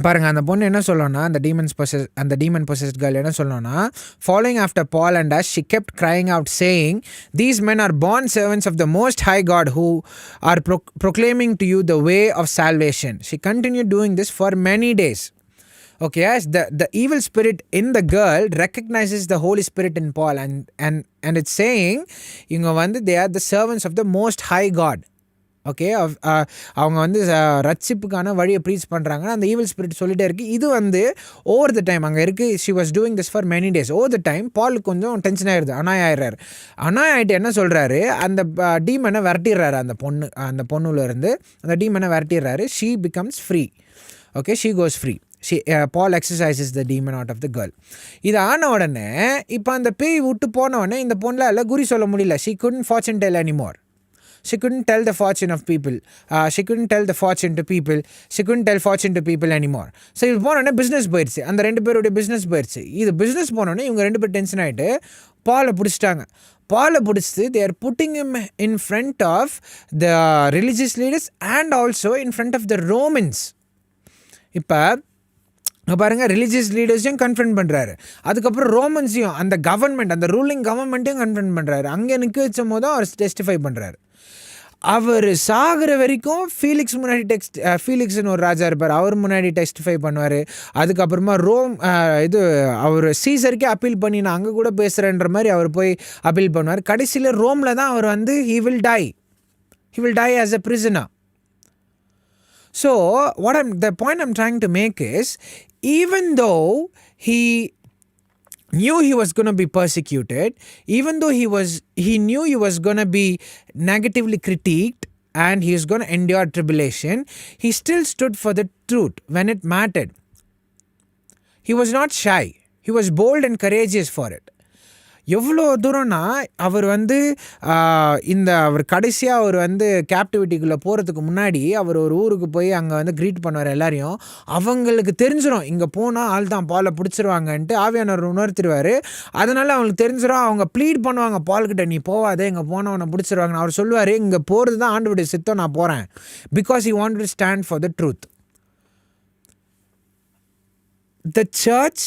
பாருங்கள், அந்த பொண்ணு என்ன சொல்லணும்னா, அந்த டீமன் பொசஸ்ட் கேர்ள் என்ன சொல்லணும்னா, following after Paul and as she kept crying out saying, these men are born servants of the most high God who are proclaiming to you the way of salvation. She continued doing this for many days. Okay, as the evil spirit in the girl recognizes the Holy Spirit in Paul and it's saying இவங்க வந்து they are the servants of the most high God. Okay, அவங்க வந்து ரட்சிப்புக்கான வழியை preach பண்ணுறாங்கன்னா அந்த evil spirit சொல்லிட்டே இருக்குது. இது வந்து ஓவர் த டைம் அங்கே இருக்குது. She was doing this for many days. Over the time Paul கொஞ்சம் டென்ஷன் ஆகிடுது, அனாயிடுறாரு. அனாயிட்டு என்ன சொல்கிறாரு, அந்த டீமனை விரட்டிடுறாரு. அந்த பொண்ணுலேருந்து அந்த டீமனை விரட்டிடுறாரு. She becomes free. Okay, she goes free. Paul exercises the demon out of the girl. இது ஆன உடனே இப்போ அந்த பேய் விட்டு போன உடனே இந்த பொண்ணால் குறி சொல்ல முடியல. She couldn't fortune tell anymore. She couldn't tell the fortune of people. She couldn't tell the fortune to people. She couldn't tell fortune to people anymore. So இது போனோடனே பிஸ்னஸ் போயிடுச்சு. அந்த 2 பேருடைய பிஸ்னஸ் போயிடுச்சு. இது பிஸ்னஸ் போனோடனே இவங்க 2 பேர் டென்ஷன் ஆகிட்டு பாலை பிடிச்சிட்டாங்க. பாலை பிடிச்சி they are putting him in front of the religious leaders and also in front of the Romans. இப்போ பாருங்க, ரிலீஜியஸ் லீடர்ஸையும் கன்ஃபரண்ட் பண்ணுறாரு, அதுக்கப்புறம் ரோமன்ஸையும், அந்த கவர்மெண்ட், அந்த ரூலிங் கவர்மெண்ட்டையும் கன்ஃபரண்ட் பண்ணுறாரு. அங்கே நிற்க வச்சும் போது அவர் டெஸ்டிஃபை பண்ணுறாரு. அவர் சாகிற வரைக்கும் ஃபீலிக்ஸ் முன்னாடி ஃபீலிக்ஸ்னு ஒரு ராஜா இருப்பார், அவர் முன்னாடி டெஸ்டிஃபை பண்ணுவார். அதுக்கப்புறமா இது அவர் சீசருக்கே அப்பீல் பண்ணி நான் அங்கே கூட பேசுகிறேன்ற மாதிரி அவர் போய் அப்பீல் பண்ணுவார். கடைசியில் ரோமில் தான் அவர் வந்து he will die as a prisoner. So the point I'm trying to make is, even though he knew he was going to be persecuted, even though he knew he was going to be negatively critiqued and he was going to endure tribulation, he still stood for the truth when it mattered. He was not shy. He was bold and courageous for it. எவ்வளோ தூரம்னா, அவர் வந்து அவர் கடைசியாக அவர் வந்து கேப்டிவிட்டிக்குள்ளே போகிறதுக்கு முன்னாடி அவர் ஒரு ஊருக்கு போய் அங்கே வந்து க்ரீட் பண்ணுவார் எல்லாரையும். அவங்களுக்கு தெரிஞ்சிடும் இங்கே போனால் ஆள் தான் பாலை பிடிச்சிருவாங்கன்ட்டு ஆவியானவர் உணர்த்திடுவார். அதனால் அவங்களுக்கு தெரிஞ்சிடும். அவங்க ப்ளீட் பண்ணுவாங்க பால்கிட்ட, நீ போவாதே, இங்கே போனால் அவனை பிடிச்சிருவாங்கன்னு. அவர் சொல்லுவார், இங்கே போகிறது தான் ஆண்டவருடைய சித்தம், நான் போகிறேன். Because he wanted to stand for the truth. The church,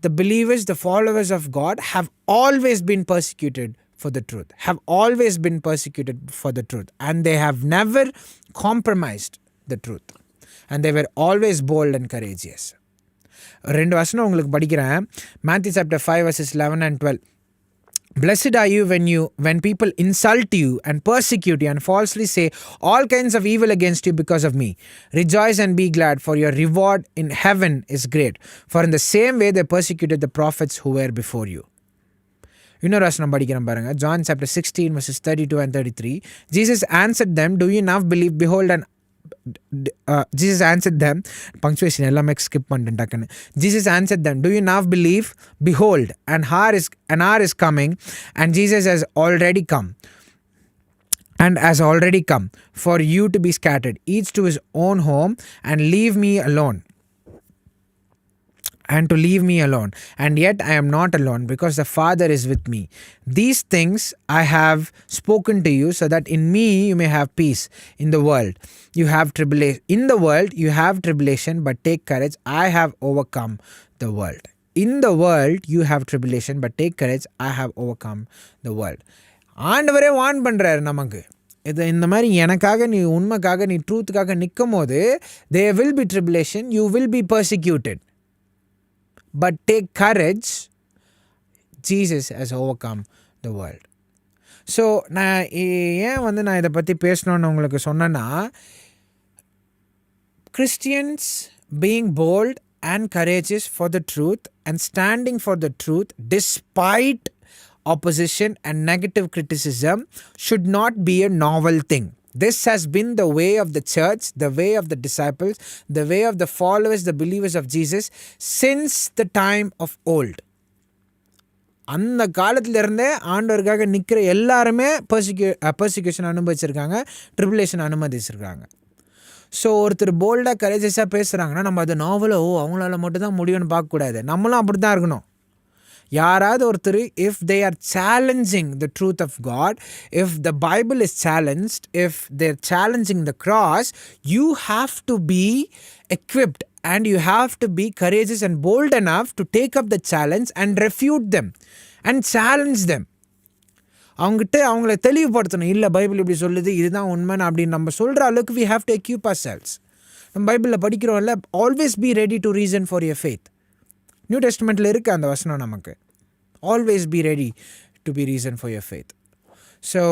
the believers, the followers of God have always been persecuted for the truth, and they have never compromised the truth, and they were always bold and courageous. 2 வசனம் உங்களுக்கு படிக்கிறேன். Matthew chapter 5 verses 11 and 12. Blessed are you when people insult you and persecute you and falsely say all kinds of evil against you because of me. Rejoice and be glad, for your reward in heaven is great. For in the same way they persecuted the prophets who were before you. இன்னொரு வசனம் படிக்கிறேன் பாருங்க. John chapter 16 verses 32 and 33. Jesus answered them, do you now believe? Behold, and Jesus answered them, punctuation எல்லாமே skip பண்ணிட்டேன் டக்குன்னு. Jesus answered them, do you now believe? Behold, an hour is coming, and Jesus has already come, for you to be scattered, each to his own home, and leave me alone. And yet I am not alone, because the Father is with me. These things I have spoken to you, so that in me you may have peace. In the world you have tribulation, but take courage, I have overcome the world. In the world you have tribulation, but take courage, I have overcome the world. ஆண்டவரே warn பண்றாரு நமக்கு. இந்த மாதிரி எனக்காக நீ உண்மைக்காக நீ ட்ரூத்துக்காக நிற்கும் போது there will be tribulation, you will be persecuted. But take courage, Jesus has overcome the world. So நான் ஏன் இதை பற்றி பேசணுன்னு உங்களுக்கு சொன்னேன்னா, Christians being bold and courageous for the truth and standing for the truth despite opposition and negative criticism should not be a novel thing. This has been the way of the church, the way of the disciples, the way of the followers, the believers of Jesus since the time of old. அந்த காலத்திலிருந்தே ஆண்டவருக்காக நிற்கிற எல்லாருமே persecution அனுபவிச்சிருக்காங்க, tribulation அனுமதிச்சிருக்காங்க. So ஒருத்தர் போல்டாக கரேஜஸாக பேசுகிறாங்கன்னா நம்ம அது நாவலோ அவங்களால மட்டும்தான் முடியும்னு பார்க்கக்கூடாது. நம்மளும் அப்படி தான் இருக்கணும். யாராவது ஒருத்தர் if they are challenging the truth of God, if the Bible is challenged, if they're challenging the cross, you have to be equipped and you have to be courageous and bold enough to take up the challenge and refute them and challenge them. அவங்கள தெளிவுபடுத்தணும். இல்லை Bible இப்படி சொல்லுது, இதுதான் உண்மைன்னு அப்படின்னு நம்ம சொல்கிற அளவுக்கு we have to equip ourselves. நம்ம பைபிளில் படிக்கிறோம்ல, always be ready to reason for your faith. New டெஸ்ட்மெண்ட்டில் இருக்குது அந்த வசனம் நமக்கு. Always be ready to be reason for your faith. So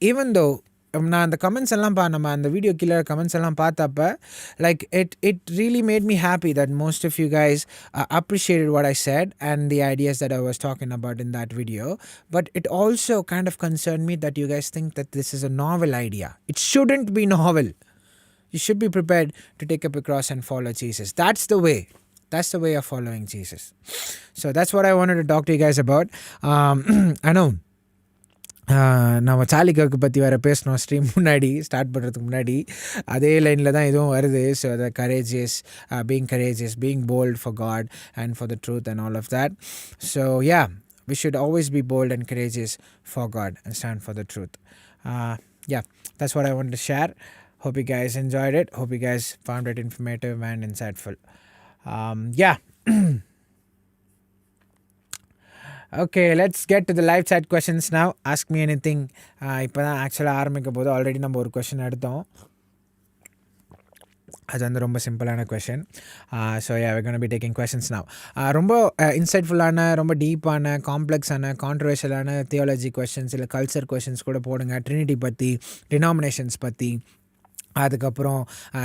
even though நான் அந்த கமெண்ட்ஸ் எல்லாம் நம்ம அந்த வீடியோ கீழே கமெண்ட்ஸ் எல்லாம் பார்த்தப்ப it really made me happy that most of you guys appreciated what I said and the ideas that I was talking about in that video. But it also kind of concerned me that you guys think that this is a novel idea. It shouldn't be novel. You should be prepared to take up a cross and follow Jesus. That's the way of following Jesus. So that's what I wanted to talk to you guys about. I know நம்ம சாலிகாவுக்கு பற்றி வேறு பேசணும் stream முன்னாடி start பண்ணுறதுக்கு முன்னாடி. அதே லைனில் தான் இதுவும் வருது. So the courageous, being courageous, being bold for God and for the truth and all of that. So yeah, we should always be bold and courageous for God and stand for the truth. Yeah, that's what I wanted to share. Hope you guys enjoyed it. Hope you guys found it informative and insightful. Yeah. Okay, let's get to the live chat questions now. Ask me anything. இப்போ தான் ஆக்சுவலாக ஆரம்பிக்க போது already நம்ம ஒரு question எடுத்தோம். அது வந்து ரொம்ப சிம்பிளான question. So we're going to be taking questions now. ரொம்ப இன்சைட்ஃபுல்லான, ரொம்ப டீப்பான, காம்ப்ளெக்ஸான, கான்ட்ரவர்ஷியலான தியாலஜி கொஷின்ஸ் இல்லை கல்ச்சர் கொஷின்ஸ் கூட போடுங்க. ட்ரினிட்டி பற்றி, டினாமினேஷன்ஸ் பற்றி, அதுக்கப்புறம்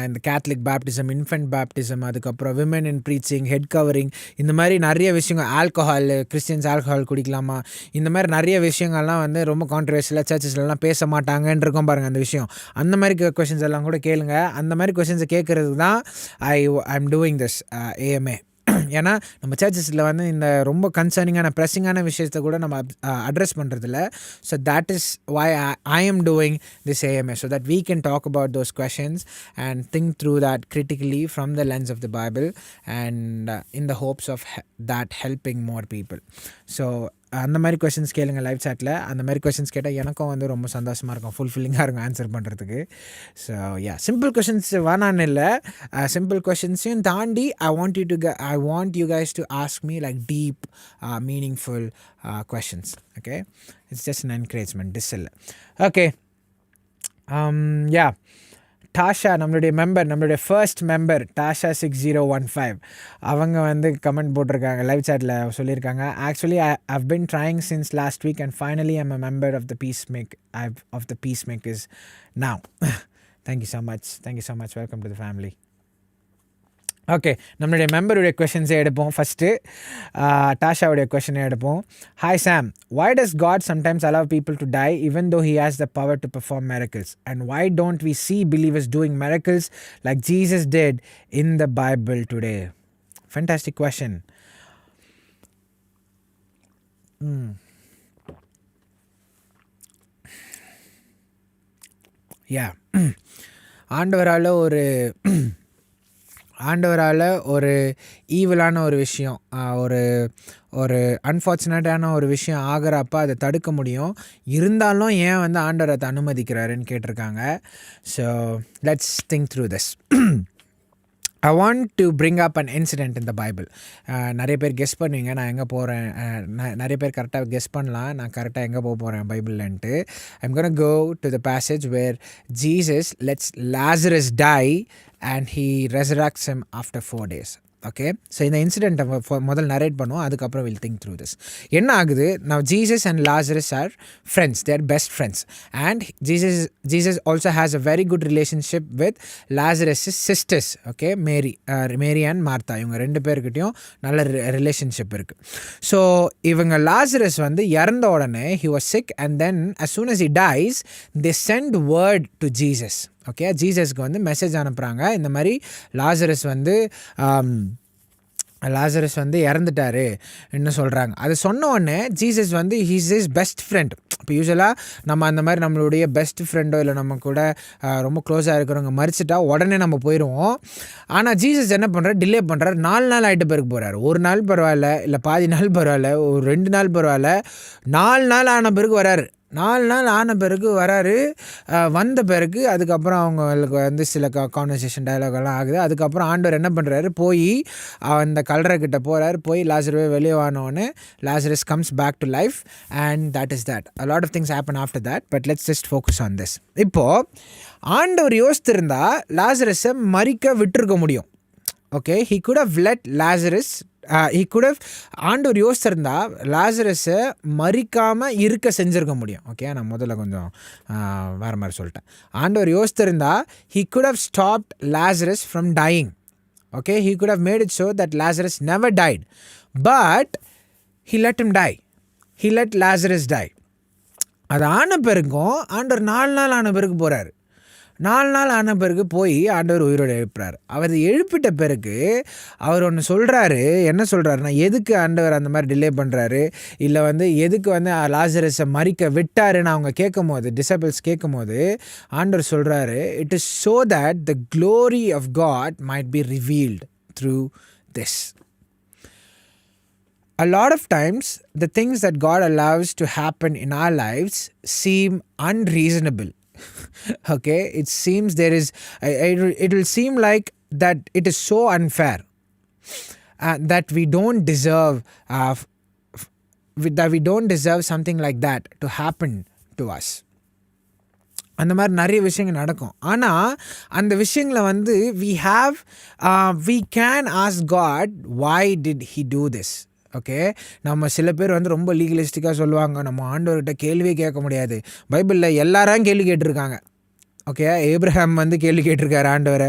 இந்த கேத்லிக் பேப்டிசம், இன்ஃபென்ட் பேப்டிசம், அதுக்கப்புறம் women in preaching, head covering, இந்த மாதிரி நிறைய விஷயங்கள், ஆல்கஹால், கிறிஸ்டியன்ஸ் ஆல்கஹால் குடிக்கலாமா, இந்த மாதிரி நிறைய விஷயங்கள்லாம் வந்து ரொம்ப கான்ட்ரவர்ஷியலாக சர்ச்சஸ்லாம் பேச மாட்டாங்கன்னு இருக்கும் பாருங்கள் அந்த விஷயம். அந்த மாதிரி கொஷின்ஸ் எல்லாம் கூட கேளுங்க. அந்த மாதிரி கொஷின்ஸை கேட்குறதுக்கு தான் ஐம் டூயிங் திஸ் AMA. ஏன்னா நம்ம சர்ச்சஸில் வந்து இந்த ரொம்ப கன்சர்னிங்கான ப்ரெஸ்ஸிங்கான விஷயத்தை கூட நம்ம அட்ரஸ் பண்ணுறதில்ல. So that is why I am doing this AMA, so that we can talk about those questions and think through that critically from the lens of the Bible and in the hopes of that helping more people. So அந்த மாதிரி questions கேளுங்க live சாட்டில். அந்த மாதிரி questions கேட்டால் எனக்கும் வந்து ரொம்ப சந்தோஷமாக இருக்கும், ஃபுல்ஃபில்லிங்காக இருக்கும் ஆன்சர் பண்ணுறதுக்கு. ஸோ சிம்பிள் கொஷின்ஸ் வேணான்னு இல்லை, சிம்பிள் கொஷின்ஸையும் தாண்டி I want you guys to ask me like deep, meaningful questions. Okay, it's just an encouragement, this இல்லை. Okay, yeah. டாஷா, நம்மளுடைய ஃபர்ஸ்ட் மெம்பர் டாஷா 6015, அவங்க வந்து கமெண்ட் போட்டிருக்காங்க, லைவ் சாட்டில் சொல்லியிருக்காங்க. Actually I've been trying since last week and finally I'm a member of the Peacemakers now. Thank you so much. Welcome to the family. Okay, நம்மளுடைய மெம்பருடைய கொஷின்ஸே எடுப்போம். First டாஷாவுடைய கொஷினே எடுப்போம். Hi Sam, why does God sometimes allow people to die even though he has the power to perform miracles? And why don't we see believers doing miracles like Jesus did in the Bible today? Fantastic question. Yeah. ஆண்டவரால் ஒரு ஈவிலான ஒரு விஷயம், ஒரு அன்ஃபார்ச்சுனேட்டான ஒரு விஷயம் ஆகிறப்ப அதை தடுக்க முடியும். இருந்தாலும் ஏன் வந்து ஆண்டவர் அதை அனுமதிக்கிறாருன்னு கேட்டிருக்காங்க. So let's think through this. I want to bring up an incident in the Bible. நிறைய பேர் கெஸ் பண்ணுவீங்க நான் எங்கே போகிறேன், நிறைய பேர் கரெக்டாக கெஸ் பண்ணலாம் நான் கரெக்டாக எங்கே போகிறேன் பைபிள்ன்ட்டு. I'm going to go to the passage where Jesus lets Lazarus die and he resurrects him after 4 days. Okay, so இந்த இன்சிடெண்ட்டை முதல் நரேட் பண்ணுவோம், அதுக்கப்புறம் வில் திங்க் த்ரூ திஸ். என்ன ஆகுது, now Jesus and Lazarus are friends, their best friends. And Jesus also has a very good relationship with Lazarus sisters. Okay, Mary and Martha, இவங்க 2 பேர்கிட்டையும் நல்ல relationship இருக்குது. So இவங்க Lazarus வந்து இறந்த உடனே he was sick and then as soon as he dies they send word to Jesus. Okay, ஜீசஸ்க்கு வந்து message அனுப்புகிறாங்க, இந்த மாதிரி லாசரஸ் வந்து இறந்துட்டாரு என்ன சொல்கிறாங்க. அது சொன்ன உடனே ஜீசஸ் வந்து ஹீஸ் இஸ் பெஸ்ட் ஃப்ரெண்ட். இப்போ யூஸ்வலாக நம்ம அந்த மாதிரி நம்மளுடைய பெஸ்ட் ஃப்ரெண்டோ இல்லை நம்ம கூட ரொம்ப க்ளோஸாக இருக்கிறவங்க மறிச்சிட்டா உடனே நம்ம போயிடுவோம். ஆனால் ஜீசஸ் என்ன பண்ணுறாரு, டிலே பண்ணுறாரு. 4 நாள் ஆகிட்ட பிறகு போகிறாரு. 1 நாள் பரவாயில்ல, இல்லை பாதி நாள் பரவாயில்ல, ஒரு 2 நாள் பரவாயில்ல, 4 நாள் ஆன பிறகு வராரு. 4 நாள் ஆன பிறகு வராரு. வந்த பிறகு அதுக்கப்புறம் அவங்களுக்கு வந்து சில கான்வர்சேஷன் டயலாகெல்லாம் ஆகுது. அதுக்கப்புறம் ஆண்டவர் என்ன பண்ணுறாரு, போய் அந்த கல்லறைக்கிட்ட போகிறாரு. போய் லாசருவே வெளியே வானோடனே Lazarus comes back to life and that is that. a lot of things happen after that, but let's just focus on this. இப்போது ஆண்டவர் யோசித்திருந்தா லாசரஸை மறிக்க விட்டுருக்க முடியும். Okay, he could have let Lazarus ஆண்டவர் யோசிச்சிருந்தா லாசரஸை மறிக்காமல் இருக்க செஞ்சுருக்க முடியும். ஓகே, நான் முதல்ல கொஞ்சம் வேறு மாதிரி சொல்லிட்டேன். ஆண்டவர் யோசிச்சிருந்தா he could have stopped Lazarus from dying. Okay, he could have made it so that Lazarus never died, but he let him die. He let Lazarus die. அது ஆன பிறகும் ஆண்டவர் 4 நாள் ஆன பிறகு போகிறாரு. 4 நாள் ஆன பிறகு போய் ஆண்டவர் உயிரோடு எழுப்புறாரு. அவர் எழுப்பிட்ட பிறகு அவர் ஒன்று சொல்கிறாரு. என்ன சொல்கிறாருன்னா, எதுக்கு ஆண்டவர் அந்த மாதிரி டிலே பண்ணுறாரு, இல்லை வந்து எதுக்கு வந்து லாசரஸை மறிக்க விட்டாருன்னு அவங்க கேட்கும் போது, டிசபிள்ஸ் கேட்கும் போது ஆண்டவர் சொல்கிறாரு, it is so that the glory of God might be revealed through this. a lot of times the things that God allows to happen in our lives seem unreasonable. Okay, it seems there is it will seem like that it is so unfair, that we don't deserve that we don't deserve something like that to happen to us. அந்த மாதிரி நிறைய விஷயங்கள் நடக்கும். ஆனால் அந்த விஷயங்களை வந்து we can ask God, why did he do this? Okay, நம்ம சில பேர் வந்து ரொம்ப லீகலிஸ்டிக்காக சொல்லுவாங்க, நம்ம ஆண்டவர்கிட்ட கேள்வியே கேட்க முடியாது. பைபிளில் எல்லாரும் கேள்வி கேட்டிருக்காங்க. ஓகே, ஏப்ரஹாம் வந்து கேள்வி கேட்டிருக்காரு ஆண்டவரை.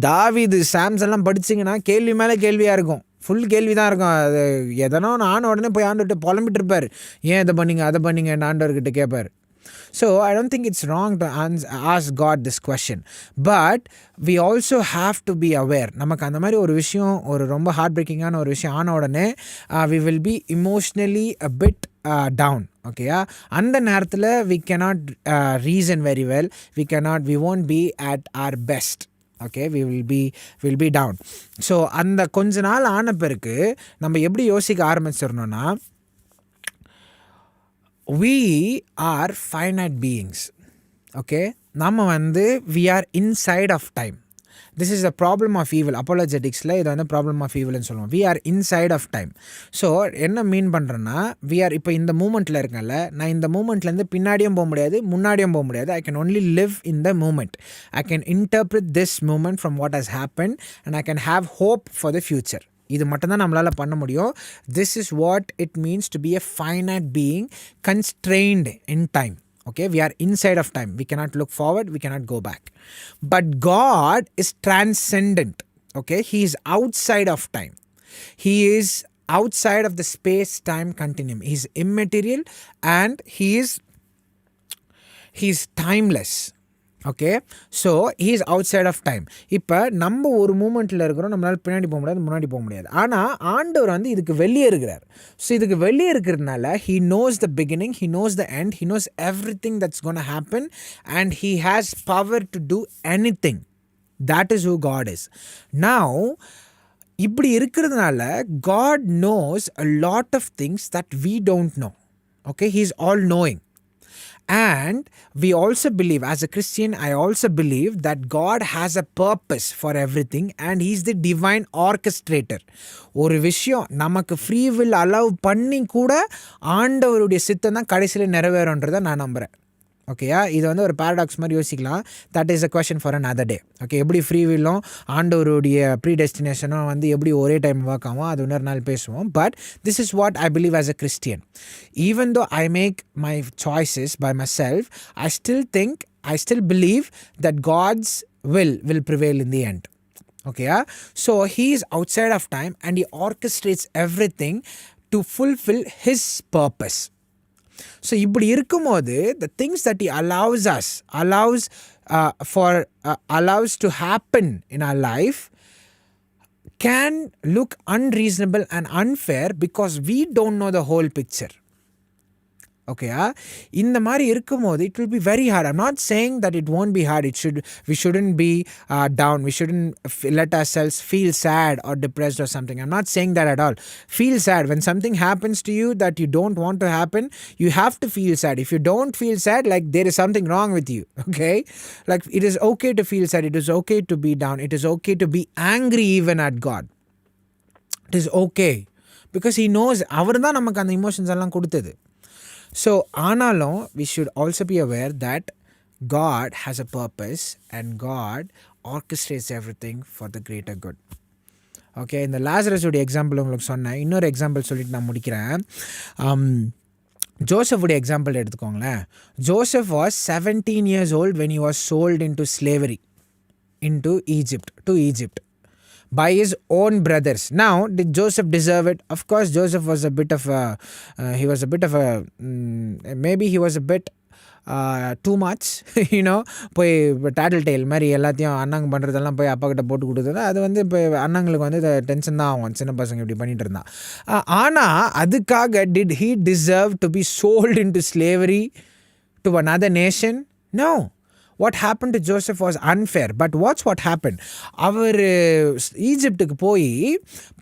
தாவீது, சாம்ஸ் எல்லாம் படிச்சிங்கன்னா கேள்வி மேலே கேள்வியாக இருக்கும், ஃபுல் கேள்வி தான் இருக்கும். அது எதனோ நான் உடனே போய் ஆண்டவர்கிட்ட புலம்பிட்டு இருப்பார், ஏன் இதை பண்ணீங்க அதை பண்ணீங்க ஆண்டவர்கிட்ட கேட்பார். So I don't think it's wrong to ask God this question, but we also have to be aware. நமக்கு அந்த மாதிரி ஒரு விஷயம், ஒரு ரொம்ப ஹார்ட் பிரேக்கிங்கான ஒரு விஷயம் ஆன உடனே we will be emotionally a bit down. ஓகேயா, அந்த நேரத்தில் we cannot reason very well, we won't be at our best. Okay, will be down. So அந்த கொஞ்ச நாள் ஆன பிறகு நம்ம எப்படி யோசிக்க ஆரம்பிச்சிடணும்னா, we are finite beings. Okay, நம்ம வந்து we are inside of time. This is the problem of evil. Apologeticsல இது வந்து problem of evilன்னு சொல்லுவோம். We are inside of time. So என்ன மீன் பண்ணுறேன்னா, we are இப்போ இந்த மூமெண்ட்டில் இருக்கேன்ல, நான் இந்த மூமெண்ட்லேருந்து பின்னாடியும் போக முடியாது, முன்னாடியும் போக முடியாது. I can only live in the moment. I can interpret this moment from what has happened and I can have hope for the future. இது மட்டும்தான் நம்மளால் பண்ண முடியும். This is what it means to be a finite being constrained in time. Okay, we are inside of time. We cannot look forward, we cannot go back. But God is transcendent. Okay, He is outside of time. He is outside of the space-time continuum. He is immaterial and He is timeless. Okay, so he is outside of time. இப்போ நம்ம ஒரு மூமெண்ட்டில் இருக்கிறோம், நம்மளால் பின்னாடி போக முடியாது, முன்னாடி போக முடியாது. ஆனால் ஆண்டவர் வந்து இதுக்கு வெளியே இருக்கிறார். ஸோ இதுக்கு வெளியே இருக்கிறதுனால he knows the beginning, he knows the end, he knows everything that's gonna happen and he has power to do anything. That is who God is. Now இப்படி இருக்கிறதுனால God knows a lot of things that we don't know. Okay, He is all knowing. And we also believe, as a Christian, I also believe that God has a purpose for everything and He is the divine orchestrator. ஒரு விஷயம் நமக்கு free will allow பண்ணி கூட ஆண்டவருடைய சித்தம் தான் கடைசியில் நிறைவேறன்றதை நான் நம்புகிறேன். ஓகேயா, இது வந்து ஒரு பேரடாக்ஸ் மாதிரி யோசிக்கலாம். That is a question for another day. Okay, எப்படி ஃப்ரீ வில்லும் ஆண்டவருடைய ப்ரீ டெஸ்டினேஷனும் வந்து எப்படி ஒரே டைம் ஒர்க் ஆகும், அது இன்னொரு நாள் பேசுவோம். But this is what I believe as a Christian. Even though I make my choices by myself, I still believe that God's will prevail in the end. Okay, so He is outside of time and He orchestrates everything to fulfill His purpose. So இப்படி இருக்கும்போது the things that He allows to happen in our life can look unreasonable and unfair because we don't know the whole picture. ஓகேயா, இந்த மாதிரி இருக்கும்போது it will be very hard. I'm not saying that it won't be hard. We shouldn't be down. We shouldn't let ourselves feel sad or depressed or something. I'm not saying that at all. Feel sad. When something happens to you that you don't want to happen, you have to feel sad. If you don't feel sad, like there is something wrong with you. Okay, like it is okay to feel sad. It is okay to be down. It is okay to be angry even at God. It is okay because He knows அவர் தான் நமக்கு அந்த emotions எல்லாம் கொடுத்தது. So ஆனாலும் we should also be aware that God has a purpose and God orchestrates everything for the greater good. Okay, இந்த லாசரஸுடைய example உங்களுக்கு சொன்னேன். இன்னொரு எக்ஸாம்பிள் சொல்லிட்டு நான் முடிக்கிறேன். ஜோசஃபுடைய எக்ஸாம்பிள் எடுத்துக்கோங்களேன். Joseph was 17 years old when he was sold into slavery into Egypt by his own brothers. Now, did Joseph deserve it? Of course, Joseph was a bit of a maybe he was a bit too much, போய் டேட்டில் tail மாதிரி எல்லாத்தையும் அண்ணாங்க பண்ணுறதெல்லாம் போய் அப்பா கிட்ட போட்டு கொடுத்தது, அது வந்து இப்போ அண்ணங்களுக்கு வந்து டென்ஷன் தான் ஆகும், சின்ன பசங்க இப்படி பண்ணிட்டு இருந்தான். ஆனால் அதுக்காக did he deserve to be sold into slavery to another nation? No. What happened to Joseph was unfair. But what happened? அவர் ஈஜிப்டுக்கு போய்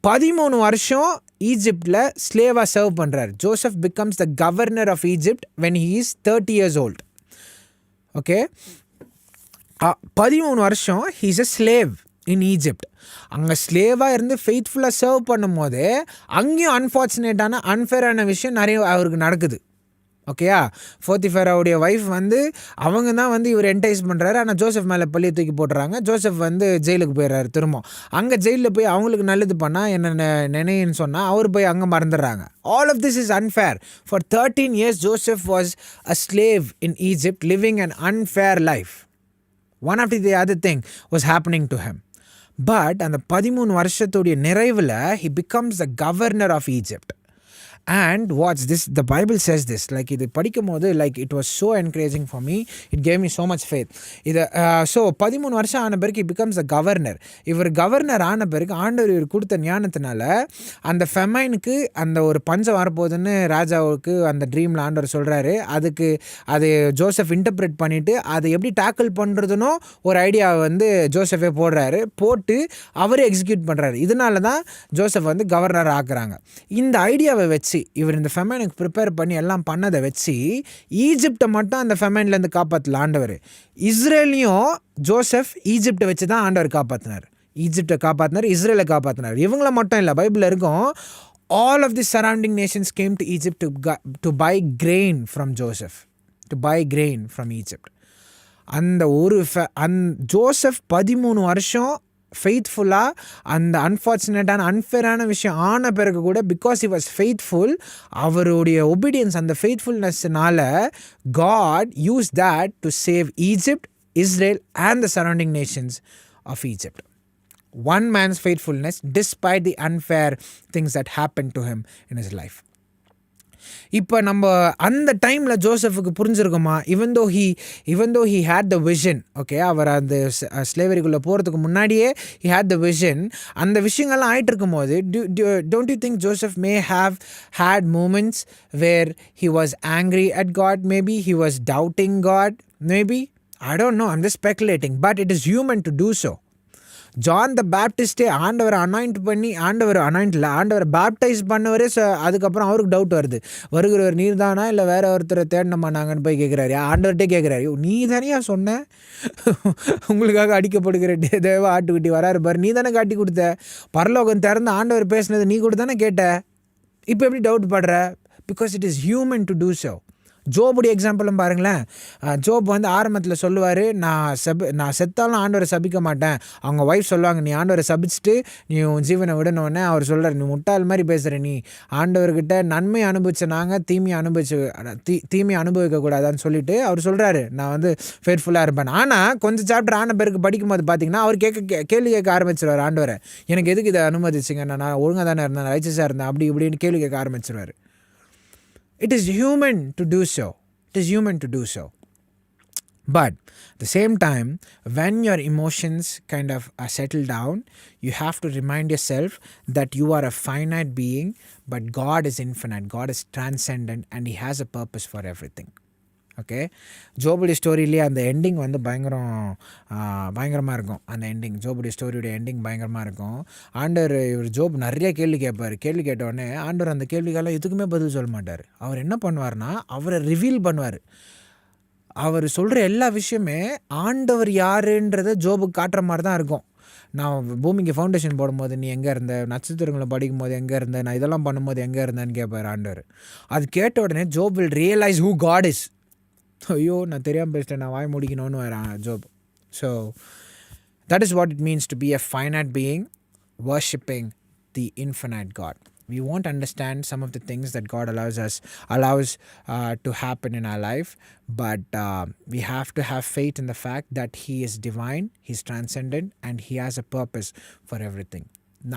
13 வருஷம் ஈஜிப்டில் ஸ்லேவாக சர்வ் பண்ணுறாரு. Joseph becomes the governor of Egypt when he is 30 years old. Okay, 13 வருஷம் he is a slave in Egypt. அங்கே ஸ்லேவாக இருந்து ஃபெய்த்ஃபுல்லாக serve பண்ணும் போது அங்கேயும் அன்ஃபார்ச்சுனேட்டான அன்ஃபேரான விஷயம் நிறைய அவருக்கு நடக்குது. ஓகேயா, போத்திஃபேராவுடைய ஒய்ஃப் அவங்க தான் இவர் என்டைஸ் பண்ணுறாரு. ஆனால் ஜோசப் மேலே பள்ளியை தூக்கி போட்டுறாங்க. ஜோசப் ஜெயிலுக்கு போயிடுறாரு. திரும்ப அங்கே ஜெயிலில் போய் அவங்களுக்கு நல்லது பண்ணால் என்ன நினைன்னு சொன்னால் அவர் போய் அங்கே மறந்துடுறாங்க. All of this is unfair. For 13 years Joseph was a slave in Egypt living an unfair life. One after the other thing was happening to him. But அந்த 13 வருஷத்துடைய நிறைவில் he becomes the governor of Egypt. And what's this? The Bible says this. Like இது படிக்கும் போது it was so encouraging for me. It gave me so much faith. இது so 13 வருஷம் ஆன பிறகு he becomes the governor. இவர் governor ஆன பிறகு ஆண்டவர் இவர் கொடுத்த ஞானத்தினால அந்த ஃபெமைனுக்கு அந்த ஒரு பஞ்சம் வரப்போகுதுன்னு ராஜாவுக்கு அந்த ட்ரீமில் ஆண்டவர் சொல்கிறாரு. அதுக்கு அது ஜோசப் இன்டர்பிரேட் பண்ணிவிட்டு அதை எப்படி டேக்கிள் பண்ணுறதுனோ ஒரு ஐடியாவை ஜோசஃபே போடுறாரு. போட்டு அவரே எக்ஸிக்யூட் பண்ணுறாரு. இதனால தான் ஜோசப் கவர்னர் ஆக்குறாங்க. இந்த ஐடியாவை வச்சு இவர் இந்த ஃபெமைனுக்கு ப்ரிப்பேர் பண்ணி எல்லாம் பண்ணதை வச்சு ஈஜிப்டை மட்டும் அந்த ஃபெமைன்லேருந்து காப்பாற்றல ஆண்டவர். இஸ்ரேலையும் ஜோசப் ஈஜிப்டை வச்சு தான் ஆண்டவர் காப்பாற்றினார். ஈஜிப்டை காப்பாற்றினார், இஸ்ரேலை காப்பாற்றினார். இவங்கள மட்டும் இல்லை, பைபிளில் இருக்கும் all of the surrounding nations came to Egypt to buy grain from Joseph, to buy grain from Egypt. அந்த ஒரு ஜோசப் 13 வருஷம் ஃபெய்த்ஃபுல்லாக அந்த அன்ஃபார்ச்சுனேட்டான அன்ஃபேரான விஷயம் ஆன பிறகு கூட பிகாஸ் ஹி வாஸ் ஃபெய்த்ஃபுல், அவருடைய ஒபீடியன்ஸ் அந்த ஃபெய்த்ஃபுல்னஸ்னால God use that to save Egypt, Israel and the surrounding nations of Egypt. One man's faithfulness despite the unfair things that happened to him in his life. இப்போ நம்ம அந்த டைமில் ஜோசஃபுக்கு புரிஞ்சிருக்குமா, even though he had the vision, okay, அவர் அந்த ஸ்லேவரிக்குள்ளே போகிறதுக்கு முன்னாடியே he had the vision, அந்த விஷயங்கள்லாம் ஆகிட்டு இருக்கும் போது don't you think Joseph may have had moments where he was angry at God, maybe he was doubting God, maybe, I don't know, I'm just speculating, but it is human to do so. John the பேப்டிஸ்டே ஆண்டவரை anoint பண்ணி ஆண்டவரை baptise பண்ணவரே அதுக்கப்புறம் அவருக்கு doubt வருது, வருகிறவர் நீர் தானா இல்லை வேற ஒருத்தரை தேடணுமா நாங்கன்னு போய் கேட்குறாரு. ஆண்டவர்கிட்டே கேட்குறாரு, நீ தானே சொன்ன உங்களுக்காக அடிக்கப்படுகிற தேவ ஆட்டுக்குட்டி வராரு பாரு, நீ தானே காட்டி கொடுத்த, பரலோகம் திறந்து ஆண்டவர் பேசினது நீ கூட தானே கேட்ட, இப்போ எப்படி டவுட் படுற? Because it is human to do so. ஜோபுடைய எக்ஸாம்பிளும் பாருங்களேன். ஜோப் ஆரம்பத்தில் சொல்லுவார், நான் செத்தாலும் ஆண்டவரை சபிக்க மாட்டேன். அவங்க ஒய்ஃப் சொல்லுவாங்க, நீ ஆண்டவரை சபிச்சுட்டு நீ உன் ஜீவனை விடணுன்னே அவர் சொல்கிறார், நீ முட்டாள் மாதிரி பேசுகிற, நீ ஆண்டவர்கிட்ட நன்மை அனுபவிச்ச நாங்கள் தீமையை அனுபவிக்கக்கூடாதான்னு சொல்லிட்டு அவர் சொல்கிறாரு, நான் ஃபேர்ஃபுல்லாக இருப்பேன். ஆனால் கொஞ்சம் சாப்டர் ஆன பிறகு படிக்கும்போது பார்த்தீங்கன்னா அவர் கேள்வி கேட்க ஆரம்பிச்சிருவார் ஆண்டவரை, எனக்கு எதுக்கு இதை அனுமதிச்சிங்க, நான் ஒழுங்காக தானே இருந்தேன், ரைச்சஸாக இருந்தேன், அப்படி இப்படின்னு கேள்வி கேட்க ஆரம்பிச்சிருவார். It is human to do so. It is human to do so. But at the same time, when your emotions kind of are settled down, you have to remind yourself that you are a finite being, but God is infinite. God is transcendent and He has a purpose for everything. Okay, ஜோபுடைய ஸ்டோரியிலே அந்த ending பயங்கரமாக இருக்கும். அந்த ending, ஜோபுடைய ஸ்டோரியோட ending பயங்கரமாக இருக்கும். ஆண்டவர் இவர் ஜோப் நிறைய கேள்வி கேட்பார். கேள்வி கேட்டோடனே ஆண்டவர் அந்த கேள்விக்கெல்லாம் எதுக்குமே பதில் சொல்ல மாட்டார். அவர் என்ன பண்ணுவார்னா அவரை ரிவீல் பண்ணுவார். அவர் சொல்கிற எல்லா விஷயமே ஆண்டவர் யாருன்றதை ஜோபுக்கு காட்டுற மாதிரி தான் இருக்கும். நான் பூமிக்கு ஃபவுண்டேஷன் போடும்போது நீ எங்கே இருந்த, நட்சத்திரங்களை படிக்கும் போது எங்கே இருந்த, நான் இதெல்லாம் பண்ணும்போது எங்கே இருந்தேன்னு கேட்பார் ஆண்டவர். அது கேட்ட உடனே Job will realise who God is. ஐயோ நான் தெரியாமல் பேசிட்டேன், நான் வாய் முடிக்கணும்னு வரேன் Job. So that is what it means to be a finite being worshipping the infinite God. We won't understand some of the things that God allows to happen in our life, but we have to have faith in the fact that He is divine, He is transcendent, and He has a purpose for everything.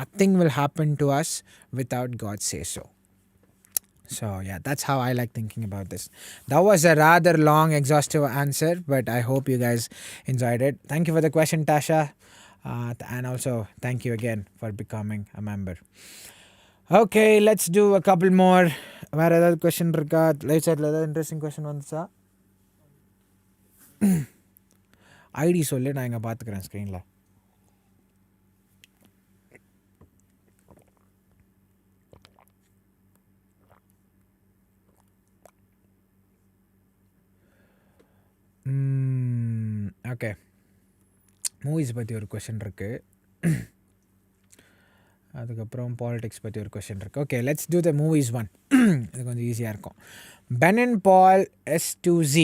Nothing will happen to us without God say so. So yeah, that's how I like thinking about this. That was a rather long, exhaustive answer, but I hope you guys enjoyed it. Thank you for the question, Tasha. And also thank you again for becoming a member. Okay, let's do a couple more. வேறு ஏதாவது question இருக்கா? Live சாட்டில் ஏதாவது interesting question வந்துச்சா? ID சொல்லி நான் இங்கே பார்த்துக்கிறேன் ஸ்க்ரீனில். ஓகே, மூவிஸ் பற்றி ஒரு கொஷின் இருக்குது, அதுக்கப்புறம் பாலிடிக்ஸ் பற்றி ஒரு கொஷின் இருக்குது. Okay, let's do the movies one. இது கொஞ்சம் ஈஸியாக இருக்கும். பென் அண்ட் பால் S2Z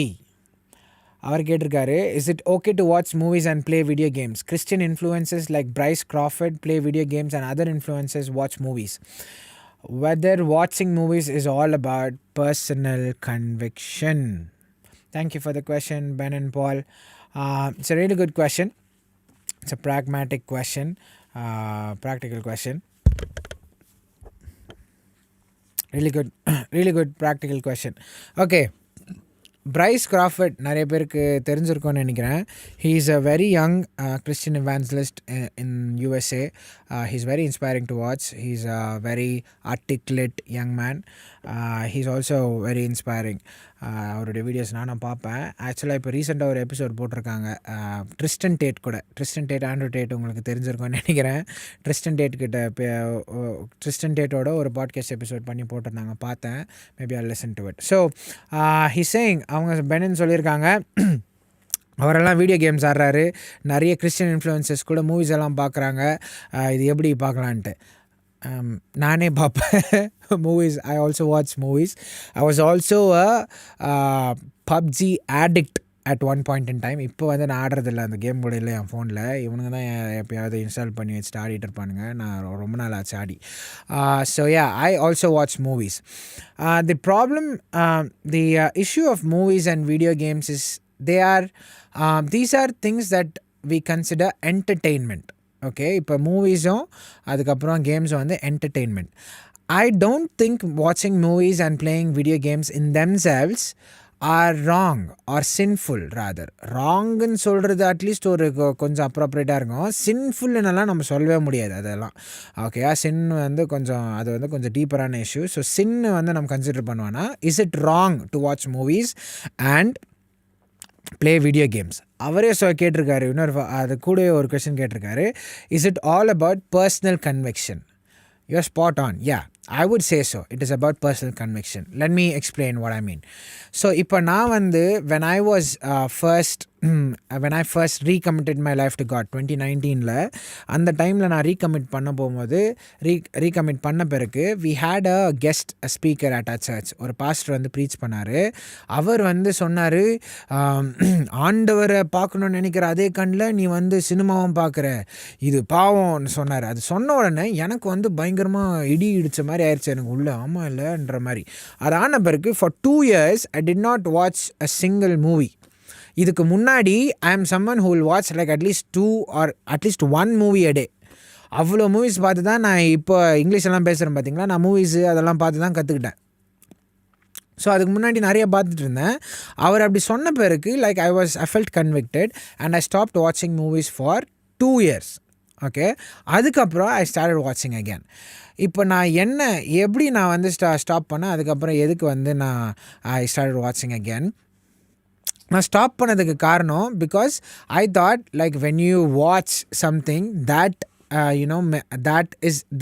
அவர் கேட்டிருக்காரு, is it okay to watch movies and play video games? Christian influencers like Brice Crawford play video games and other influencers watch movies. Whether வாட்சிங் movies is all about personal conviction. Thank you for the question, Ben and Paul. It's a really good question. It's a pragmatic question, practical question. Really good practical question. Okay. Brice Crawford நிறைய பேருக்கு தெரிஞ்சிருக்கோன்னு நினைக்கிறேன். He is a very young Christian evangelist in USA. He's very inspiring to watch. He's a very articulate young man. He's also very inspiring. அவருடைய videos நானும் பார்ப்பேன். ஆக்சுவலாக இப்போ ரீசெண்டாக ஒரு எபிசோட் போட்டிருக்காங்க ட்ரிஸ்டன் டேட், ஆண்ட்ரூ டேட் உங்களுக்கு தெரிஞ்சிருக்கோன்னு நினைக்கிறேன். ட்ரிஸ்டன் டேட்டோட ஒரு பாட்காஸ்ட் எபிசோட் பண்ணி போட்டிருந்தாங்க, பார்த்தேன். Maybe I listen to it. So he's saying, அவங்க பென்னு சொல்லியிருக்காங்க, அவரெல்லாம் வீடியோ கேம்ஸ் ஆடுறாரு, நிறைய கிறிஸ்டியன் இன்ஃப்ளூயன்சஸ் கூட மூவிஸ் எல்லாம் பார்க்குறாங்க, இது எப்படி பார்க்கலான்ட்டு. நானே பார்ப்பேன் movies. I also watch movies. I was also a PUBG addict at one point in time. இப்போ வந்து நான் ஆடுறதில்ல, அந்த கேம் கூட இல்லை என் ஃபோனில். இவனுங்க தான் எப்போயாவது இன்ஸ்டால் பண்ணி வச்சுட்டு ஆடிட்டு இருப்பானுங்க. நான் ரொம்ப நாள் ஆச்சு ஆடி. So yeah, I also watch movies. The problem, the issue of movies and video games is these are things that we consider entertainment. ஓகே, இப்போ மூவிஸும் அதுக்கப்புறம் கேம்ஸும் வந்து என்டர்டெயின்மெண்ட். ஐ டோன்ட் திங்க் வாட்சிங் movies and playing video games in themselves are wrong or sinful. rather ராங்குன்னு சொல்கிறது at least ஒரு கொஞ்சம் அப்ரோப்ரியேட்டாக இருக்கும். சின்ஃபுல்லுன்னெல்லாம் நம்ம சொல்லவே முடியாது அதெல்லாம். ஓகேயா, சின் வந்து கொஞ்சம், அது வந்து கொஞ்சம் டீப்பரான இஷ்யூ. ஸோ சின்னு வந்து நம்ம கன்சிடர் பண்ணுவோன்னா, is it wrong to watch movies and play video games? அவரே கேட்டிருக்காரு, இன்னொரு அது கூட ஒரு கொஸ்டின் கேட்டிருக்காரு, is it all about personal conviction? You're spot on. Yeah, I would say so. It is about personal conviction. Let me explain what I mean. So, இப்போ நான் வந்து when I first recommitted my life to God 2019ல, அந்த டைமில் நான் ரீகமிட் பண்ண போகும்போது, ரீகமிட் பண்ண பிறகு we had a guest speaker at our church. ஒரு பாஸ்டர் வந்து ப்ரீச் பண்ணார். அவர் வந்து சொன்னார், ஆண்டவரை பார்க்கணுன்னு நினைக்கிற அதே கண்ணில் நீ வந்து சினிமாவும் பார்க்குற, இது பாவம்னு சொன்னார். அது சொன்ன உடனே எனக்கு வந்து பயங்கரமாக இடி இடித்த மாதிரி ஆயிடுச்சு எனக்கு உள்ள. ஆமாம் இல்லைன்ற மாதிரி. அது ஆன பிறகு for 2 years I did not watch a single movie. இதுக்கு முன்னாடி I am someone who will watch like at least 2 or at least 1 movie a day. அவ்வளோ மூவிஸ் பார்த்து தான் நான் இப்போ இங்கிலீஷெல்லாம் பேசுகிறேன் பார்த்தீங்களா, நான் மூவிஸு அதெல்லாம் பார்த்து தான் கற்றுக்கிட்டேன். ஸோ அதுக்கு முன்னாடி நிறைய பார்த்துட்டு இருந்தேன். அவர் அப்படி சொன்ன பிறகு like I felt convicted and I stopped watching movies for 2 years. Okay, அதுக்கப்புறம் I started watching again. இப்போ நான் எப்படி நான் வந்து ஸ்டாப் பண்ணேன், அதுக்கப்புறம் எதுக்கு வந்து நான் I started watching again. நான் ஸ்டாப் பண்ணதுக்கு காரணம், because I thought like when you watch something that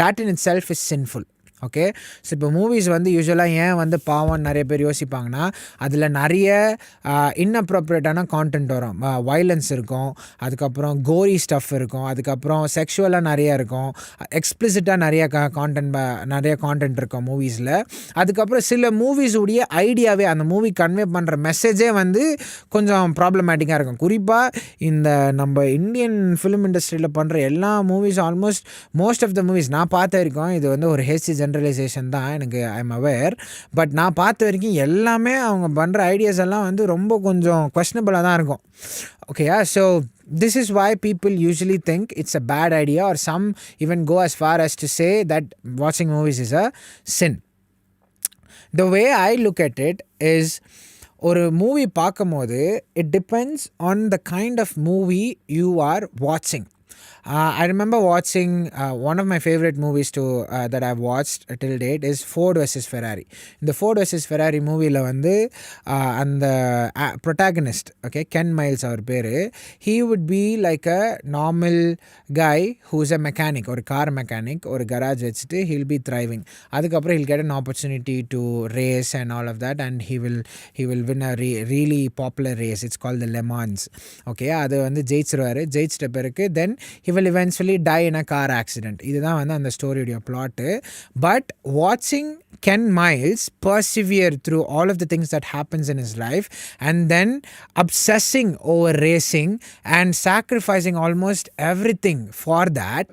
that in itself is sinful. Okay, so இப்போ மூவிஸ் வந்து யூஸ்வலாக ஏன் வந்து பாவம்னு நிறைய பேர் யோசிப்பாங்கன்னா, அதில் நிறைய இன்அப்ரோப்ரியேட்டான கான்டென்ட் வரும். வைலன்ஸ் இருக்கும், அதுக்கப்புறம் கோரி ஸ்டஃப் இருக்கும், அதுக்கப்புறம் செக்ஷுவலாக நிறையா இருக்கும், எக்ஸ்பிளிசிட்டாக நிறைய கான்டென்ட் இருக்கும் மூவிஸில். அதுக்கப்புறம் சில மூவிஸ் உடைய ஐடியாவே, அந்த மூவி கன்வே பண்ணுற மெசேஜே வந்து கொஞ்சம் ப்ராப்ளமேட்டிக்காக இருக்கும். குறிப்பாக இந்த நம்ம இந்தியன் ஃபிலிம் இண்டஸ்ட்ரியில் பண்ணுற எல்லா movies, almost most of the movies நான் பார்த்த வரைக்கும், இது வந்து ஒரு ஹேஸ்டி ஜென்ரலைசேஷன் தான், எனக்கு ஐ எம் அவேர். பட் நான் பார்த்த வரைக்கும் எல்லாமே அவங்க பண்ணுற ஐடியாஸ் எல்லாம் வந்து ரொம்ப கொஞ்சம் questionable தான் இருக்கும். ஓகேயா, so this is why people usually think it's a bad idea, or some even go as far as to say that watching movies is a sin. The way I look at it is, ஒரு movie பார்க்கும் போது it depends on the kind of movie you are watching. I remember watching one of my favorite movies that I've watched till date is Ford vs Ferrari. இந்த Ford vs Ferrari மூவியில் வந்து அந்த protagonist, okay, Ken Miles அவர் பேர், he would be like a normal guy who's a mechanic, ஒரு car mechanic, ஒரு garage வச்சுட்டு he'll be thriving. அதுக்கப்புறம் he'll get an opportunity to race and all of that, and he will win a really popular race. It's called the Le Mans. Okay, அது வந்து ஜெயிச்சிட்ட பிறகு then he will eventually die in a car accident. இதுதான் வந்து அந்த ஸ்டோரியோட plot. But வாட்சிங் Ken Miles persevere through all of the things that happens in his life and then obsessing over racing and sacrificing almost everything for that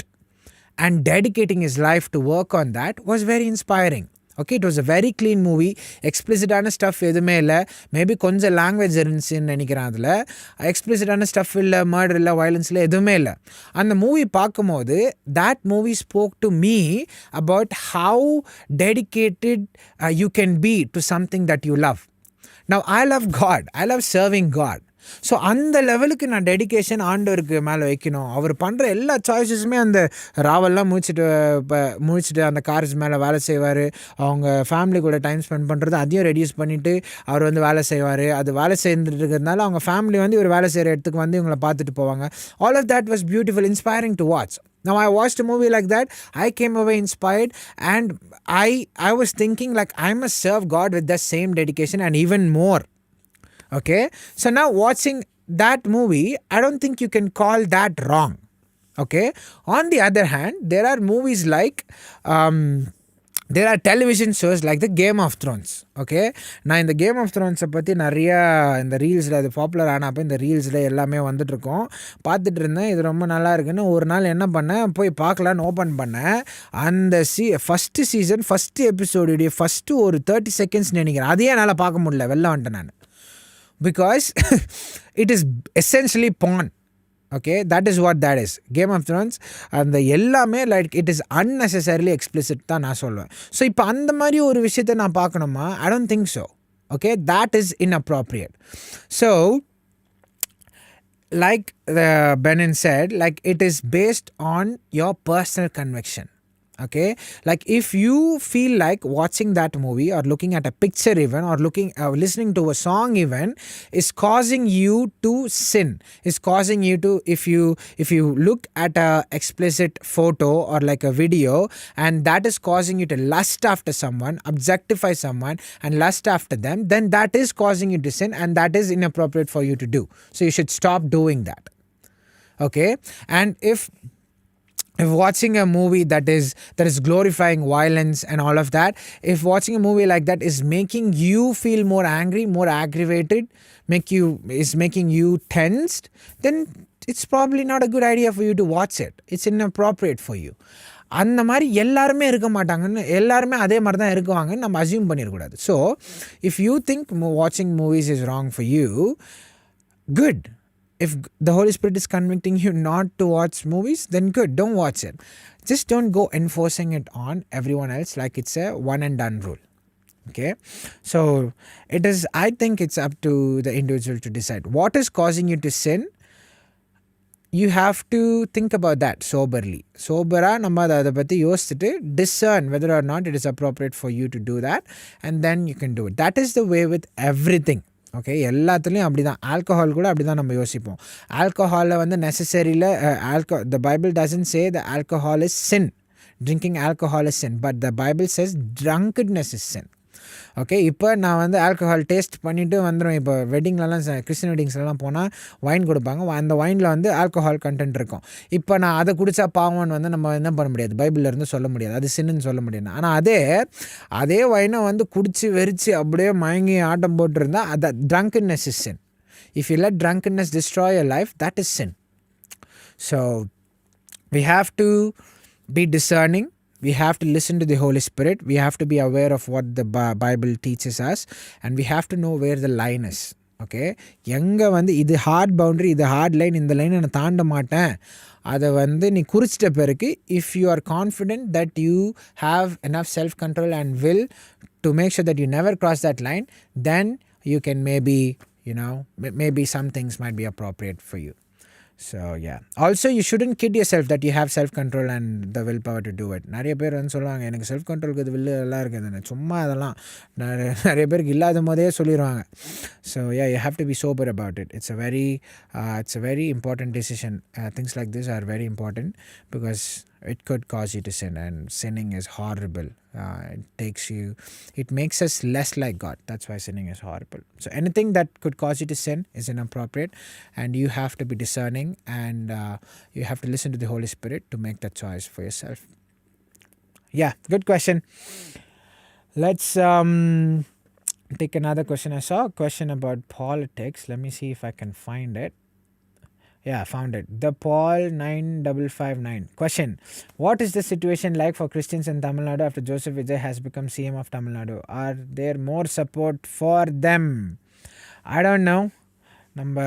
and dedicating his life to work on that was very inspiring. Okay, it was a very clean movie. எக்ஸ்பிளிசிட்டான stuff எதுவுமே இல்லை. Maybe கொஞ்சம் language இருந்துச்சுன்னு நினைக்கிறேன். அதில் எக்ஸ்பிளிசிட்டான stuff இல்லை, murder இல்லை, வயலன்ஸில் எதுவுமே இல்லை. அந்த மூவி பார்க்கும்போது that movie spoke to me about how dedicated you can be to something that you love. Now I love God. I love serving God. So அந்த லெவலுக்கு நான் டெடிக்கேஷன் ஆண்டவருக்கு மேலே வைக்கணும். அவர் பண்ணுற எல்லா சாய்ஸஸுமே அந்த ராவெல்லாம் முடிச்சுட்டு அந்த கார்ஸ் மேலே வேலை செய்வார். அவங்க ஃபேமிலி கூட டைம் ஸ்பெண்ட் பண்ணுறது அதையும் ரெடியூஸ் பண்ணிவிட்டு அவர் வந்து வேலை செய்வார். அது வேலை செய்துட்டு இருக்கிறதுனால அவங்க ஃபேமிலி வந்து இவர் வேலை செய்கிற இடத்துக்கு வந்து இவங்களை பார்த்துட்டு போவாங்க. All of that was beautiful, inspiring to watch. Now I watched a movie like that. I came away inspired, and I was thinking like I must serve God with the same dedication and even more. Okay, so now watching that movie, I don't think you can call that wrong. Okay, on the other hand, there are movies like there are television shows like the Game of Thrones. Okay, நான் இந்த Game of Thrones பற்றி நிறையா இந்த ரீல்ஸில் அது popular ஆனப்போ இந்த ரீல்ஸில் எல்லாமே வந்துட்டு இருக்கோம். பார்த்துட்டு இருந்தேன், இது ரொம்ப நல்லா இருக்குன்னு. ஒரு நாள் என்ன பண்ணேன், போய் பார்க்கலான்னு ஓப்பன் பண்ணேன். அந்த ஃபஸ்ட்டு சீசன் ஃபஸ்ட்டு எபிசோடுடைய ஃபஸ்ட்டு ஒரு 30 செகண்ட்ஸ் நினைக்கிறேன், அதையே என்னால் பார்க்க முடியல, வெளில வந்துட்டேன் நான். Because it is essentially porn. Okay, that is what that is. Game of Thrones அந்த எல்லாமே like it is unnecessarily explicit தான் நான் சொல்லுவேன். ஸோ இப்போ அந்த மாதிரி ஒரு விஷயத்தை நான் பார்க்கணுமா? I don't think so. Okay, that is inappropriate. So like Benin said, like it is based on your personal conviction. Okay, like if you feel like watching that movie or looking at a picture even or listening to a song even is causing you to sin, is causing you to, if you look at a explicit photo or like a video and that is causing you to lust after someone, objectify someone and lust after them, then that is causing you to sin and that is inappropriate for you to do. So you should stop doing that. Okay, and if watching a movie that is glorifying violence and all of that, if watching a movie like that is making you feel more angry, more aggravated, making you tensed, then it's probably not a good idea for you to watch it. It's inappropriate for you. அந்த மாதிரி எல்லாருமே இருக்க மாட்டாங்கன்னு, எல்லாருமே அதே மாதிரி தான் இருக்குவாங்கன்னு நம்ம அசியூம் பண்ணிடக்கூடாது. So if you think watching movies is wrong for you, good. If the Holy Spirit is convicting you not to watch movies, then good, don't watch it. Just don't go enforcing it on everyone else like it's a one and done rule. Okay, so I think it's up to the individual to decide what is causing you to sin. You have to think about that soberly. நம்ம அதை பற்றி யோசிச்சுட்டு discern whether or not it is appropriate for you to do that, and then you can do it. That is the way with everything. Okay, எல்லாத்துலேயும் அப்படி தான். Alcohol கூட அப்படி தான் நம்ம யோசிப்போம். ஆல்கஹாலில் வந்து நெசசரியில் the Bible doesn't say the alcohol is sin. Drinking alcohol is sin, but the Bible says drunkenness is sin. Okay, இப்போ நான் வந்து ஆல்கஹால் டேஸ்ட் பண்ணிவிட்டு வந்துடும். இப்போ வெட்டிங்லலாம் கிறிஸ்டின் வெட்டிங்ஸ்லாம் போனால் வைன் கொடுப்பாங்க, அந்த வைனில் வந்து ஆல்கஹால் கண்டென்ட் இருக்கும். இப்போ நான் அதை குடித்தா பாவம்னு வந்து நம்ம என்ன பண்ண முடியாது, பைபிள்லேருந்து சொல்ல முடியாது, அது சின்னுன்னு சொல்ல முடியாது. ஆனால் அதே வைனை வந்து குடித்து வெறிச்சு அப்படியே மயங்கி ஆட்டம் போட்டுருந்தா அது drunkenness is sin. If you let drunkenness destroy your life, that is sin. So we have to be discerning. We have to listen to the Holy Spirit. We have to be aware of what the Bible teaches us, and we have to know where the line is. Okay, எங்கே வந்து இது heart boundary, இது heart line, இந்த லைனை நான் தாண்ட மாட்டேன், அதை வந்து நீ குறிச்சிட்ட பிறகு if you are confident that you have enough self-control and will to make sure that you never cross that line, then you can maybe some things might be appropriate for you. So yeah, also you shouldn't kid yourself that you have self control and the willpower to do it. நிறைய பேர் வந்து சொல்லுவாங்க எனக்கு self கண்ட்ரோலுக்கு இது வில்லு எல்லாம் இருக்குதுன்னு. சும்மா அதெல்லாம் நிறைய பேருக்கு இல்லாத போதே சொல்லிடுவாங்க. So yeah, you have to be sober about it. It's a very important decision. Things like this are very important because it could cause you to sin, and sinning is horrible. It makes us less like God. That's why sinning is horrible. So anything that could cause you to sin is inappropriate, and you have to be discerning, and you have to listen to the Holy Spirit to make that choice for yourself. Yeah, good question. Let's take another question. I saw a question about politics. Let me see if I can find it. Yeah, found it. The Paul 9559 question: what is the situation like for Christians in Tamil Nadu after Joseph Vijay has become CM of Tamil Nadu? Are there more support for them? I don't know. நம்ம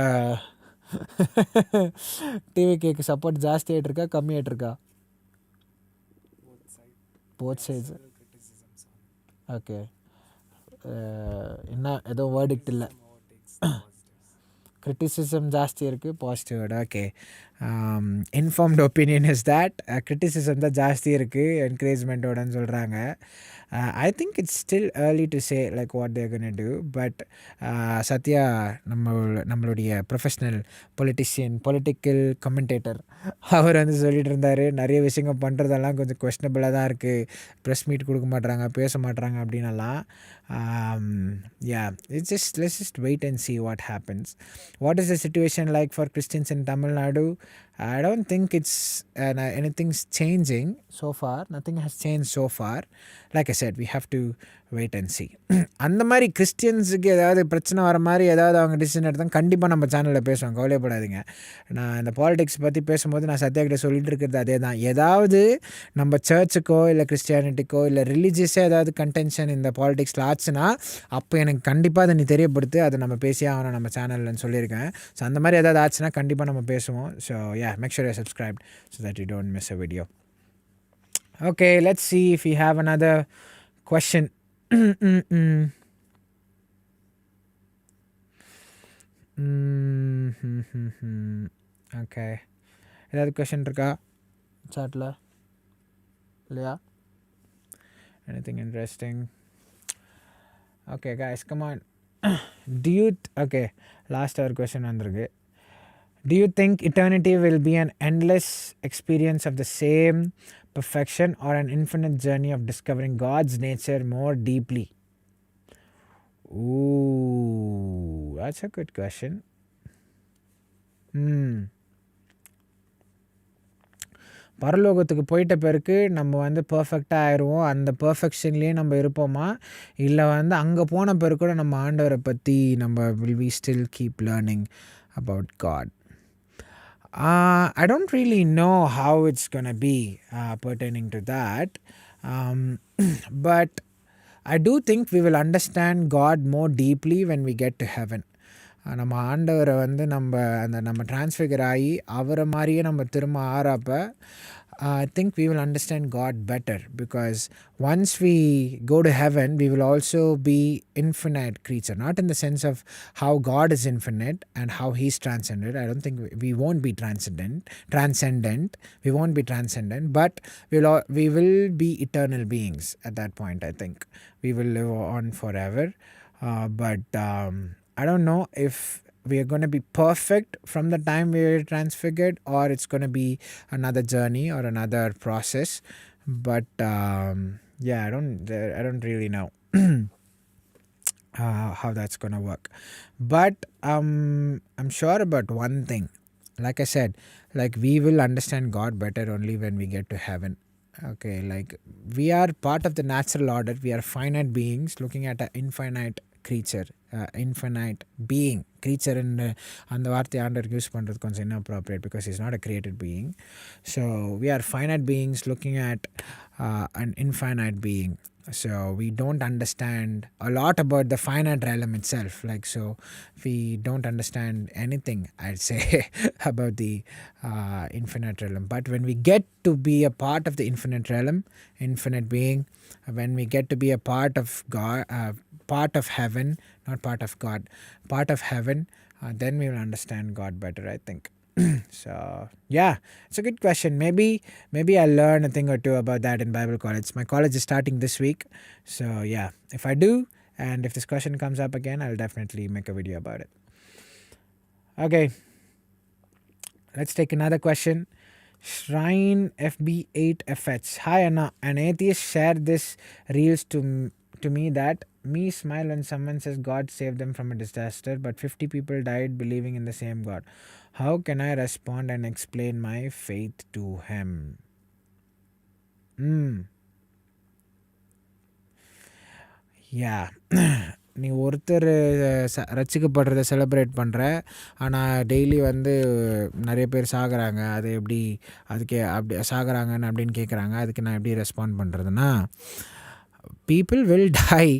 டிவிக்கு support ஜாஸ்தி ஆகிட்டு இருக்கா கம்மி ஆகிட்டு இருக்கா? Both sides. Okay, என்ன ஏதோ வேர்டிக்ட் இல்லை. criticism ஜாஸ்தி இருக்குது, positive word. Okay, informed opinion is that criticism தான் ஜாஸ்தி இருக்குது என்கரேஜ்மெண்ட்டோடன்னு சொல்கிறாங்க. I think it's still early to say like what they're going to do, but Sathya நம்மளுடைய ப்ரொஃபஷ்னல் பொலிட்டிக்கல் கமெண்டேட்டர் அவர் வந்து சொல்லிட்டு இருந்தார், நிறைய விஷயங்கள் பண்ணுறதெல்லாம் கொஞ்சம் கொஸ்டனபிளாக தான் இருக்குது, ப்ரெஸ் மீட் கொடுக்க மாட்றாங்க, பேச மாட்றாங்க அப்படின்னலாம். Yeah, let's just wait and see what happens. What is the situation like for Christians in Tamil Nadu? I don't think it's anything's changing so far. Nothing has changed so far. Like I said, we have to wait and see. அந்த மாதிரி கிறிஸ்டியன்ஸுக்கு ஏதாவது பிரச்சனை வர மாதிரி ஏதாவது அவங்க decision எடுத்தால் கண்டிப்பாக நம்ம சேனலில் பேசுவோம், கவலைப்படாதீங்க. நான் இந்த பாலிடிக்ஸ் பற்றி பேசும்போது நான் சத்யாக்கிட்ட சொல்லிட்டு இருக்கிறது அதே தான். ஏதாவது நம்ம சர்ச்சுக்கோ இல்லை கிறிஸ்டியானிட்டிக்கோ இல்லை ரிலீஜியஸாக ஏதாவது கன்டென்ஷன் இந்த பாலிடிக்ஸில் ஆச்சுன்னா அப்போ எனக்கு கண்டிப்பாக அதை நீ தெரியப்படுத்து, அதை நம்ம பேசியே ஆகணும் நம்ம சேனல்னு சொல்லியிருக்கேன். ஸோ அந்த மாதிரி ஏதாவது ஆச்சுன்னா கண்டிப்பாக நம்ம பேசுவோம். So yeah, make sure you're subscribed so that you don't miss a video. Okay, let's see if we have another question. Okay, ஏதாவது கொஷின் இருக்கா சாட்டில் இல்லையா? Anything interesting? Okay guys, come on. Okay, last hour question வந்திருக்கு. Do you think eternity will be an endless experience of the same perfection or an infinite journey of discovering God's nature more deeply? Ooh, that's a good question. பரலோகத்துக்கு போயிட்ட பிறகு நம்ம வந்து பர்ஃபெக்டாக ஆயிடுவோம், அந்த பர்ஃபெக்ஷன்லேயே நம்ம இருப்போமா, இல்லை வந்து அங்கே போன பிறகு கூட நம்ம ஆண்டவரை பற்றி நம்ம will we still keep learning about God? I don't really know how it's going to be pertaining to that, but I do think we will understand God more deeply when we get to heaven. நம்ம ஆண்டவரை வந்து நம்ம டிரான்ஸ்ஃபிகர் ஆகி அவரை மாதிரியே நம்ம திரும்ப ஆறப்ப I think we will understand God better, because once we go to heaven we will also be infinite creature, not in the sense of how God is infinite and how he's transcendent. I don't think we won't be transcendent, we won't be transcendent, but we will be eternal beings at that point. I think we will live on forever, but I don't know if we are going to be perfect from the time we are transfigured, or it's going to be another journey or another process. But yeah, I don't really know how that's going to work. But I'm sure about one thing. Like I said, like we will understand God better only when we get to heaven. Okay, like we are part of the natural order. We are finite beings looking at an infinite creature, infinite being. Creature அந்த வார்த்தை ஆண்டவருக்கு use பண்ணுறது கொஞ்சம் inappropriate because he's not a created being. So we are finite beings looking at an infinite being. So we don't understand a lot about the finite realm itself. Like, so we don't understand anything, I'd say, about the infinite realm. But when we get to be a part of the infinite realm, infinite being, when we get to be a part of God, part of heaven, not part of God, part of heaven, then we will understand God better, I think. So yeah, it's a good question. Maybe I'll learn a thing or two about that in Bible college. My college is starting this week, so yeah, if I do, and if this question comes up again, I'll definitely make a video about it. Okay, let's take another question. Shrine FB8FH. Hi Anna, an atheist shared this reels to me that me smile when someone says God saved them from a disaster, but 50 people died believing in the same God. How can I respond and explain my faith to him? Yeah. நீ ஒருத்தர் ரசிக்கப்படுறத celebrate பண்ணுற, ஆனால் daily வந்து நிறைய பேர் சாகுறாங்க, அது எப்படி அதுக்கு அப்படி சாகுறாங்கன்னு அப்படின்னு கேட்குறாங்க. அதுக்கு நான் எப்படி ரெஸ்பாண்ட் பண்ணுறதுன்னா, people will die.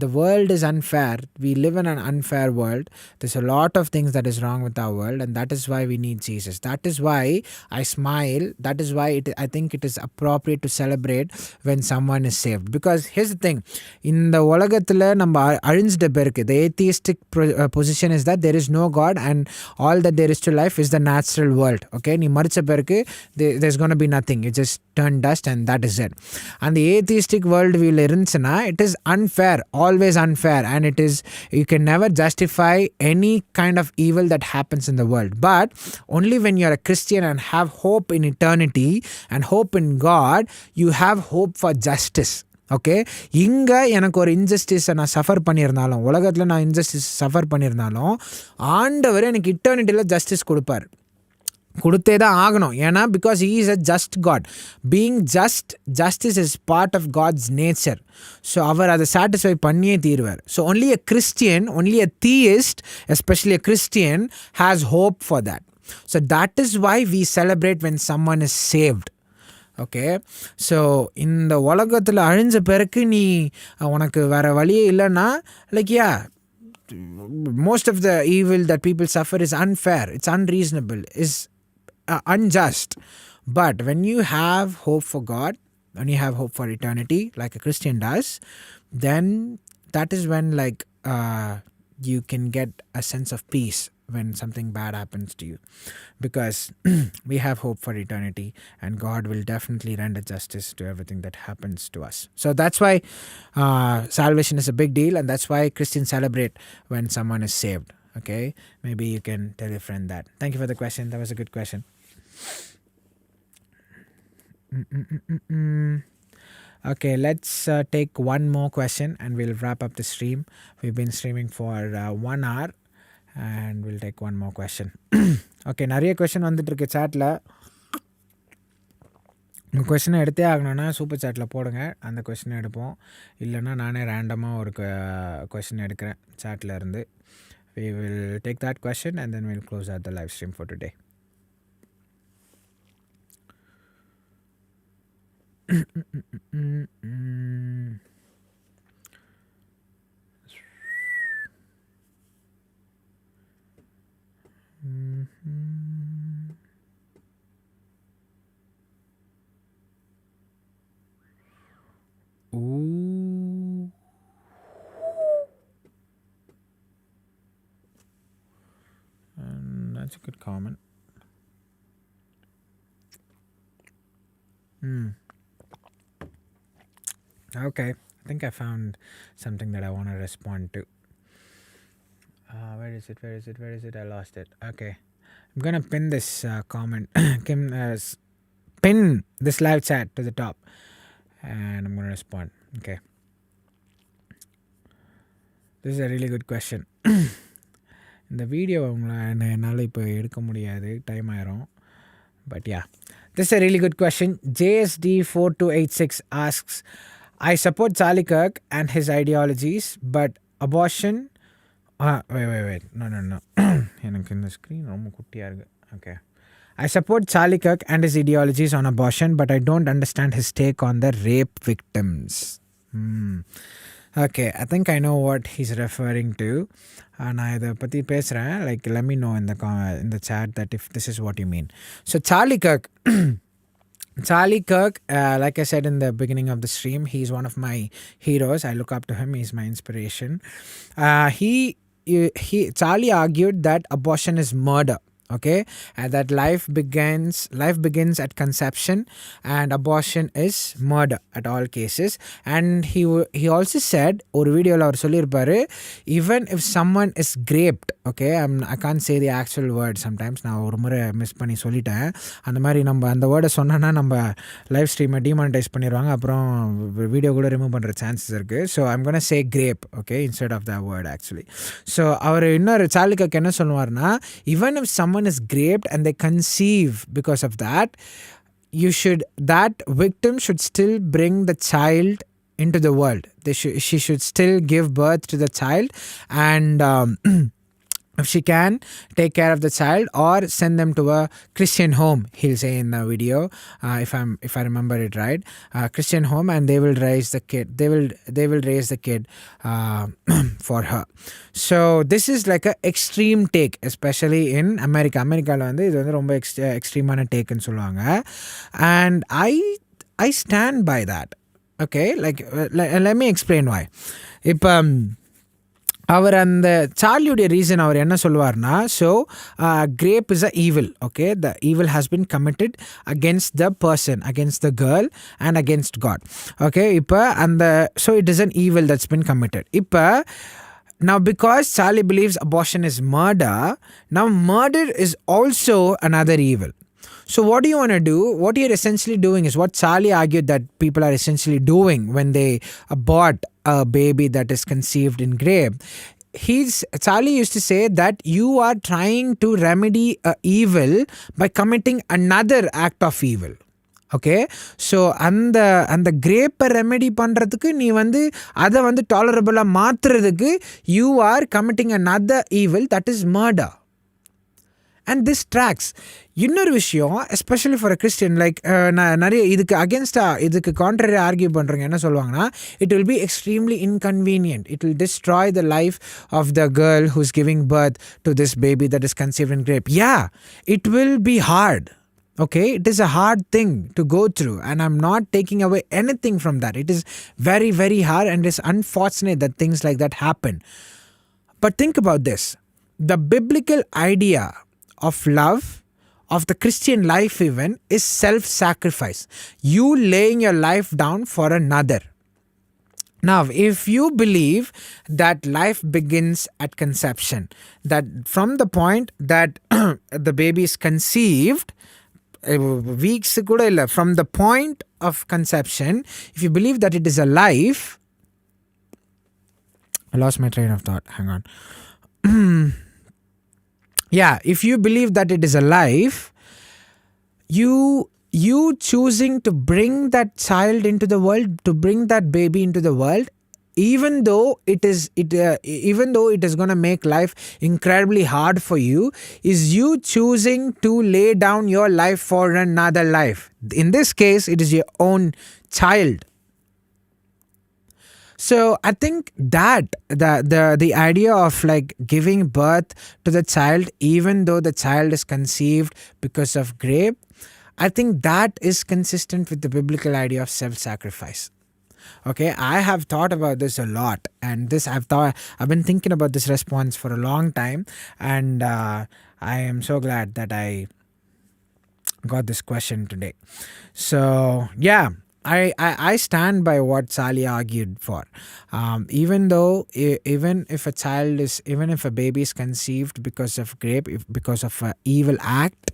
The world is unfair. We live in an unfair world. There's a lot of things that is wrong with our world, and that is why we need Jesus. That is why I smile. That is why I think it is appropriate to celebrate when someone is saved. Because here's the thing, இந்த உலகத்தில் நம்ம அழிஞ்சிட்ட பேருக்கு, the atheistic position is that there is no God and all that there is to life is the natural world. Okay, நீ மறிச்ச பேருக்கு there's going to be nothing. You just turn dust and that is it. And the atheistic world view இருந்துச்சுன்னா, it is unfair, always unfair, and it is, you can never justify any kind of evil that happens in the world. But only when you're a Christian and have hope in eternity and hope in God, you have hope for justice. Okay, இங்கே எனக்கு ஒரு இன்ஜஸ்டிஸை நான் suffer பண்ணியிருந்தாலும், உலகத்தில் நான் injustice suffer பண்ணியிருந்தாலும், ஆண்டவர் எனக்கு இட்டர்னிட்டியில் ஜஸ்டிஸ் கொடுப்பார், கொடுத்தே தான் ஆகணும். ஏன்னா because he is a just God. Being justice is part of God's nature. So அவர் அதை சாட்டிஸ்ஃபை பண்ணியே தீர்வார். So only a Christian, only a theist, especially a Christian, has hope for that. So that is why we celebrate when someone is saved. Okay, so இந்த உலகத்தில் அழிஞ்ச பிறகு நீ உனக்கு வேறு வழியே இல்லைன்னா, like yeah, most of the evil that people suffer is unfair, it's unreasonable, is unjust. But when you have hope for God, when you have hope for eternity like a Christian does, then that is when like you can get a sense of peace when something bad happens to you, because we have hope for eternity and God will definitely render justice to everything that happens to us. So that's why salvation is a big deal, and that's why Christians celebrate when someone is saved. Okay, maybe you can tell your friend that. Thank you for the question. That was a good question. Okay, let's take one more question and we'll wrap up the stream. We've been streaming for 1 hour and we'll take one more question. Okay, நிறைய question வந்துட்டுருக்கு சாட்டில். உங்கள் கொஷினை எடுத்தே ஆகணும்னா super சாட்டில் போடுங்க, அந்த கொஷினை எடுப்போம். இல்லைன்னா நானே ரேண்டமாக ஒரு கொஷின் எடுக்கிறேன் சாட்டில் இருந்து. We will take that question and then we'll close out the live stream for today. Ooh. That's a good comment. Okay, I think I found something that I want to respond to. Where is it? I lost it. Okay, I'm gonna pin this comment. Pin this live chat to the top and I'm gonna respond. Okay, this is a really good question. இந்த video என்னால் இப்போ எடுக்க முடியாது, time ஆயிரும். But yeah, this is a really good question. JSD4286 asks, I support Charlie Kirk and his ideologies, but abortion... wait. No. எனக்கு இந்த screen ரொம்ப குட்டியாக இருக்குது. Okay. I support Charlie Kirk and his ideologies on abortion, but I don't understand his take on the rape victims. Okay, I think I know what he's referring to. நான் இதை பற்றி பேசுகிறேன். Like, let me know in the chat that if this is what you mean. So Charlie Kirk, like I said in the beginning of the stream, he's one of my heroes. I look up to him. He's my inspiration. Charlie argued that abortion is murder. okay, and that life begins at conception, and abortion is murder at all cases. And he also said ஒரு வீடியோல அவர் சொல்லியிருப்பாரு, even if someone is raped, okay, I can't say the actual word sometimes, நான் ஒரு முறை miss பண்ணி சொல்லிட்டேன். அந்த மாதிரி நம்ம அந்த வேர்டை சொன்னோன்னா நம்ம லைவ் ஸ்ட்ரீமை டிமானிட்டைஸ் பண்ணிடுவாங்க, அப்புறம் வீடியோ கூட ரிமூவ் பண்ணுற சான்சஸ் இருக்குது. So I'm gonna say grape, okay, instead of the word actually. So அவர் இன்னொரு சாலிக்காக்கு என்ன சொல்லுவார்னா, even if someone is graped and they conceive because of that that victim should still bring the child into the world. She should still give birth to the child, and if she can, take care of the child or send them to a Christian home, he'll say in the video, if I remember it right, Christian home, and they will raise the kid. They will raise the kid for her. So this is like a extreme take, especially in America. America la vandu idu vandu romba extreme ana take nu solluvaanga, and I stand by that. Okay, like let me explain why. Ipa அவர் அந்த சார்லியுடைய reason அவர் என்ன சொல்லுவார்னா, so grape is a evil, okay, the evil has been committed against the person, against the girl and against God, okay. இப்போ அந்த so it is an evil that's been committed. இப்போ now because Charlie believes abortion is murder, now murder is also another evil. So what do you want to do? What you're essentially doing is what Charlie argued that people are essentially doing when they abort a baby that is conceived in grave. Charlie used to say that you are trying to remedy a evil by committing another act of evil. Okay, so அந்த கிரேப்பை remedy பண்ணுறதுக்கு நீ வந்து அதை வந்து டாலரபிளாக மாற்றுறதுக்கு you are committing another evil, that is murder. And this tracks. இன்னொரு விஷயம், especially for a Christian, like நிறைய இதுக்கு அகேன்ஸ்டாக இதுக்கு கான்ட்ரரி ஆர்கியூ பண்ணுறவங்க என்ன சொல்லுவாங்கன்னா, it will be extremely inconvenient, it will destroy the life of the girl who is giving birth to this baby that is conceived in rape. Yeah, it will be hard. Okay, it is a hard thing to go through, and I'm not taking away anything from that. It is very, very hard, and it's unfortunate that things like that happen. But think about this. The biblical idea of love, of the Christian life even, is self-sacrifice. You laying your life down for another. Now, if you believe that life begins at conception, that from the point that the baby is conceived, weeks kuda illa, from the point of conception, if you believe that it is a life, I lost my train of thought, hang on. Yeah, if you believe that it is a life, you choosing to bring that child into the world, to bring that baby into the world, even though it is going to make life incredibly hard for you, is you choosing to lay down your life for another life. In this case, it is your own child. So I think that the idea of like giving birth to the child even though the child is conceived because of rape, I think that is consistent with the biblical idea of self-sacrifice. Okay, I have thought about this a lot, and I've been thinking about this response for a long time, and I am so glad that I got this question today. So yeah, I stand by what Sally argued for. Even if a baby is conceived because of rape, because of an evil act,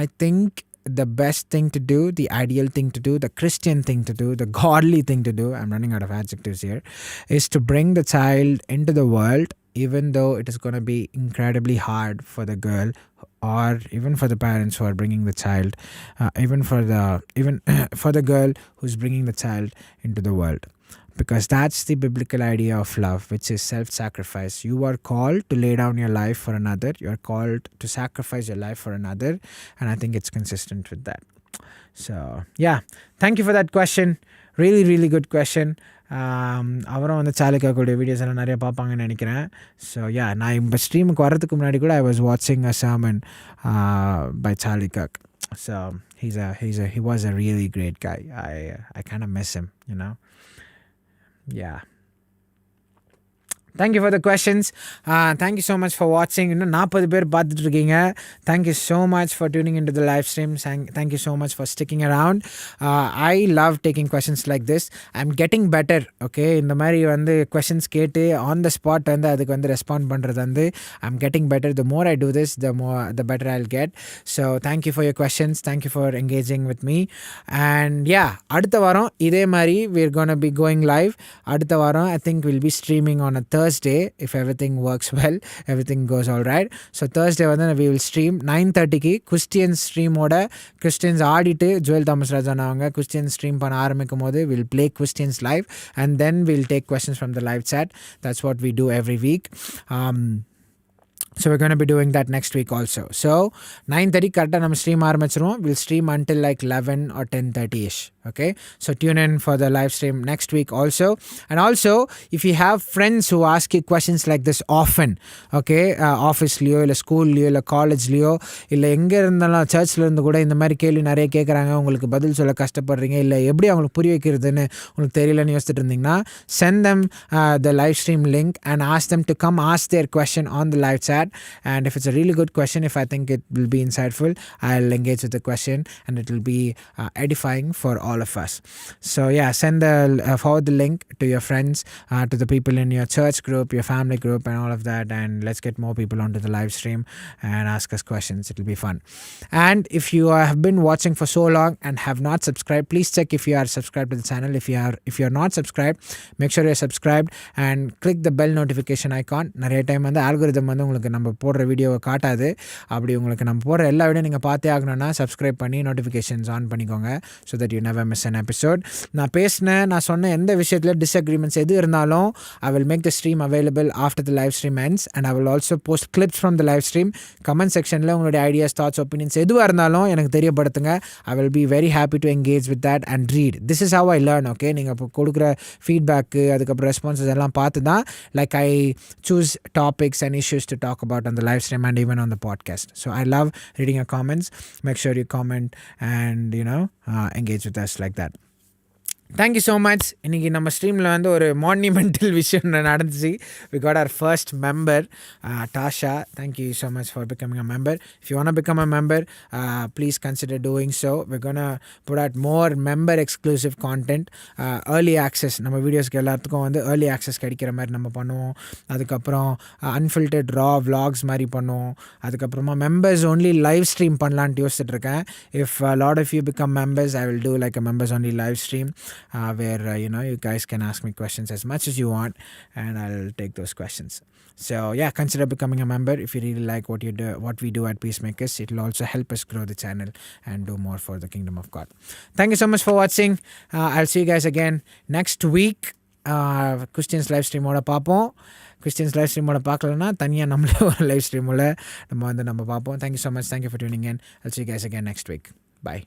I think the best thing to do, the ideal thing to do, the Christian thing to do, the godly thing to do, I'm running out of adjectives here, is to bring the child into the world, even though it is going to be incredibly hard for the girl, or even for the parents who are bringing the child, even for the girl who's bringing the child into the world. Because that's the biblical idea of love, which is self-sacrifice. You are called to lay down your life for another. You are called to sacrifice your life for another. And I think it's consistent with that. So, yeah. Thank you for that question. Really, really good question. அவரும் வந்து சாலிக்காக்குடைய videos எல்லாம் நிறைய பார்ப்பாங்கன்னு நினைக்கிறேன். So yeah, நான் இப்போ ஸ்ட்ரீமுக்கு வரதுக்கு முன்னாடி கூட ஐ வாஸ் வாட்சிங் அ sermon by Chalikak. So he was a really great guy. I kind of miss him, you know. Yeah. Thank you for the questions. Thank you so much for வாட்சிங். இன்னும் 40 பேர் பார்த்துட்டு இருக்கீங்க. Thank you so much for tuning in to the live stream. Thank you so much for sticking around. I love taking questions like this. I am getting better. Okay, இந்த மாதிரி வந்து questions கேட்டு on the spot வந்து அதுக்கு வந்து respond பண்ணுறது வந்து I am getting better. The more I do this, the better I will get. So thank you for your questions. Thank you for engaging with me. And yeah, அடுத்த வாரம் இதே மாதிரி we are going to be going live. அடுத்த வாரம் I think we'll be streaming on a Thursday if everything works well, everything goes all right. So Thursday வந்து we will stream 9:30க்கு Christian streamoட Christians ஆடிட்டு Joel Thomas Rajan அவங்க Christian stream பண்ண ஆரம்பிக்கும் போது we'll play Christians live and then we'll take questions from the live chat. That's what we do every week. So we're going to be doing that next week also. So 9:30 கரெக்டாக நம்ம stream ஆரம்பிச்சிருவோம். We'll stream until like 11 or 10:30ish. Okay, so tune in for the live stream next week also. And also, if you have friends who ask you questions like this often, okay, ஆஃபீஸ்லையோ இல்லை ஸ்கூல்லையோ இல்லை காலேஜ்லையோ இல்லை எங்கே இருந்தாலும் சர்ச்சில் இருந்து கூட இந்த மாதிரி கேள்வி நிறைய கேட்குறாங்க, உங்களுக்கு பதில் சொல்ல கஷ்டப்படுறீங்க, இல்லை எப்படி அவங்களுக்கு புரிய வைக்கிறதுன்னு உங்களுக்கு தெரியலன்னு யோசிச்சுட்டு இருந்தீங்கன்னா, send them the live stream link and ask them to come ask their question on the live chat. And if it's a really good question, if I think it will be insightful, I'll engage with the question and it will be edifying for all of us. So yeah, forward the link to your friends, to the people in your church group, your family group and all of that, and let's get more people onto the live stream and ask us questions. It will be fun. And if you have been watching for so long and have not subscribed, please check if you are subscribed to the channel. If you are not subscribed, make sure you're subscribed and click the bell notification icon. நிறைய time வந்து algorithm வந்து உங்களுக்கு நம்ம போடுற வீடியோவை காட்டாது. அப்படி உங்களுக்கு நம்ம போடுற எல்லா வீடியோ நீங்கள் பார்த்தே ஆகணும்னா சப்ஸ்கிரைப் பண்ணி நோட்டிஃபிகேஷன்ஸ் ஆன் பண்ணிக்கோங்க, so that you never miss an episode. நான் சொன்ன எந்த விஷயத்தில் டிஸ்அக்ரிமெண்ட்ஸ் எது இருந்தாலும் I will make the stream available after the live stream ends, and I will also post clips from the live stream. Comment செக்ஷனில் உங்களுடைய ideas, thoughts, opinions எதுவாக இருந்தாலும் எனக்கு தெரியப்படுத்துங்க. I will be very happy to engage with that and read. This is how I learn. Okay, நீங்கள் இப்போ கொடுக்குற feedback அதுக்கப்புறம் ரெஸ்பான்சஸ் எல்லாம் பார்த்து தான் like I choose topics and issues to talk about on the live stream and even on the podcast. So I love reading your comments. Make sure you comment and engage with us like that. Thank you so much. இன்றைக்கி நம்ம ஸ்ட்ரீமில் வந்து ஒரு monumental விஷயம் நடந்துச்சு. We got our first member, Dasha. Thank you so much for becoming a member. If you want become a member, please consider doing so. We gonna put out more member exclusive content, early access. நம்ம வீடியோஸ்க்கு எல்லாத்துக்கும் வந்து early access கிடைக்கிற மாதிரி நம்ம பண்ணுவோம். அதுக்கப்புறம் unfiltered ரா vlogs மாதிரி பண்ணுவோம். அதுக்கப்புறமா மெம்பர்ஸ் ஒன்லி லைவ் ஸ்ட்ரீம் பண்ணலான்ட்டு யோசிச்சுட்டு இருக்கேன். If lot of you become members, I will do like a members only live stream. Where you guys can ask me questions as much as you want and I'll take those questions. So yeah, consider becoming a member if you really like what we do at Peacemakers. It will also help us grow the channel and do more for the kingdom of God. Thank you so much for watching. I'll see you guys again next week. Christians live stream ஓட பார்ப்போம். Christians live ஸ்ட்ரீமோட பார்க்கலன்னா தனியாக நம்மளே ஒரு live ஸ்ட்ரீமில் நம்ம பார்ப்போம். Thank you so much. Thank you for tuning in. I'll see you guys again next week. Bye.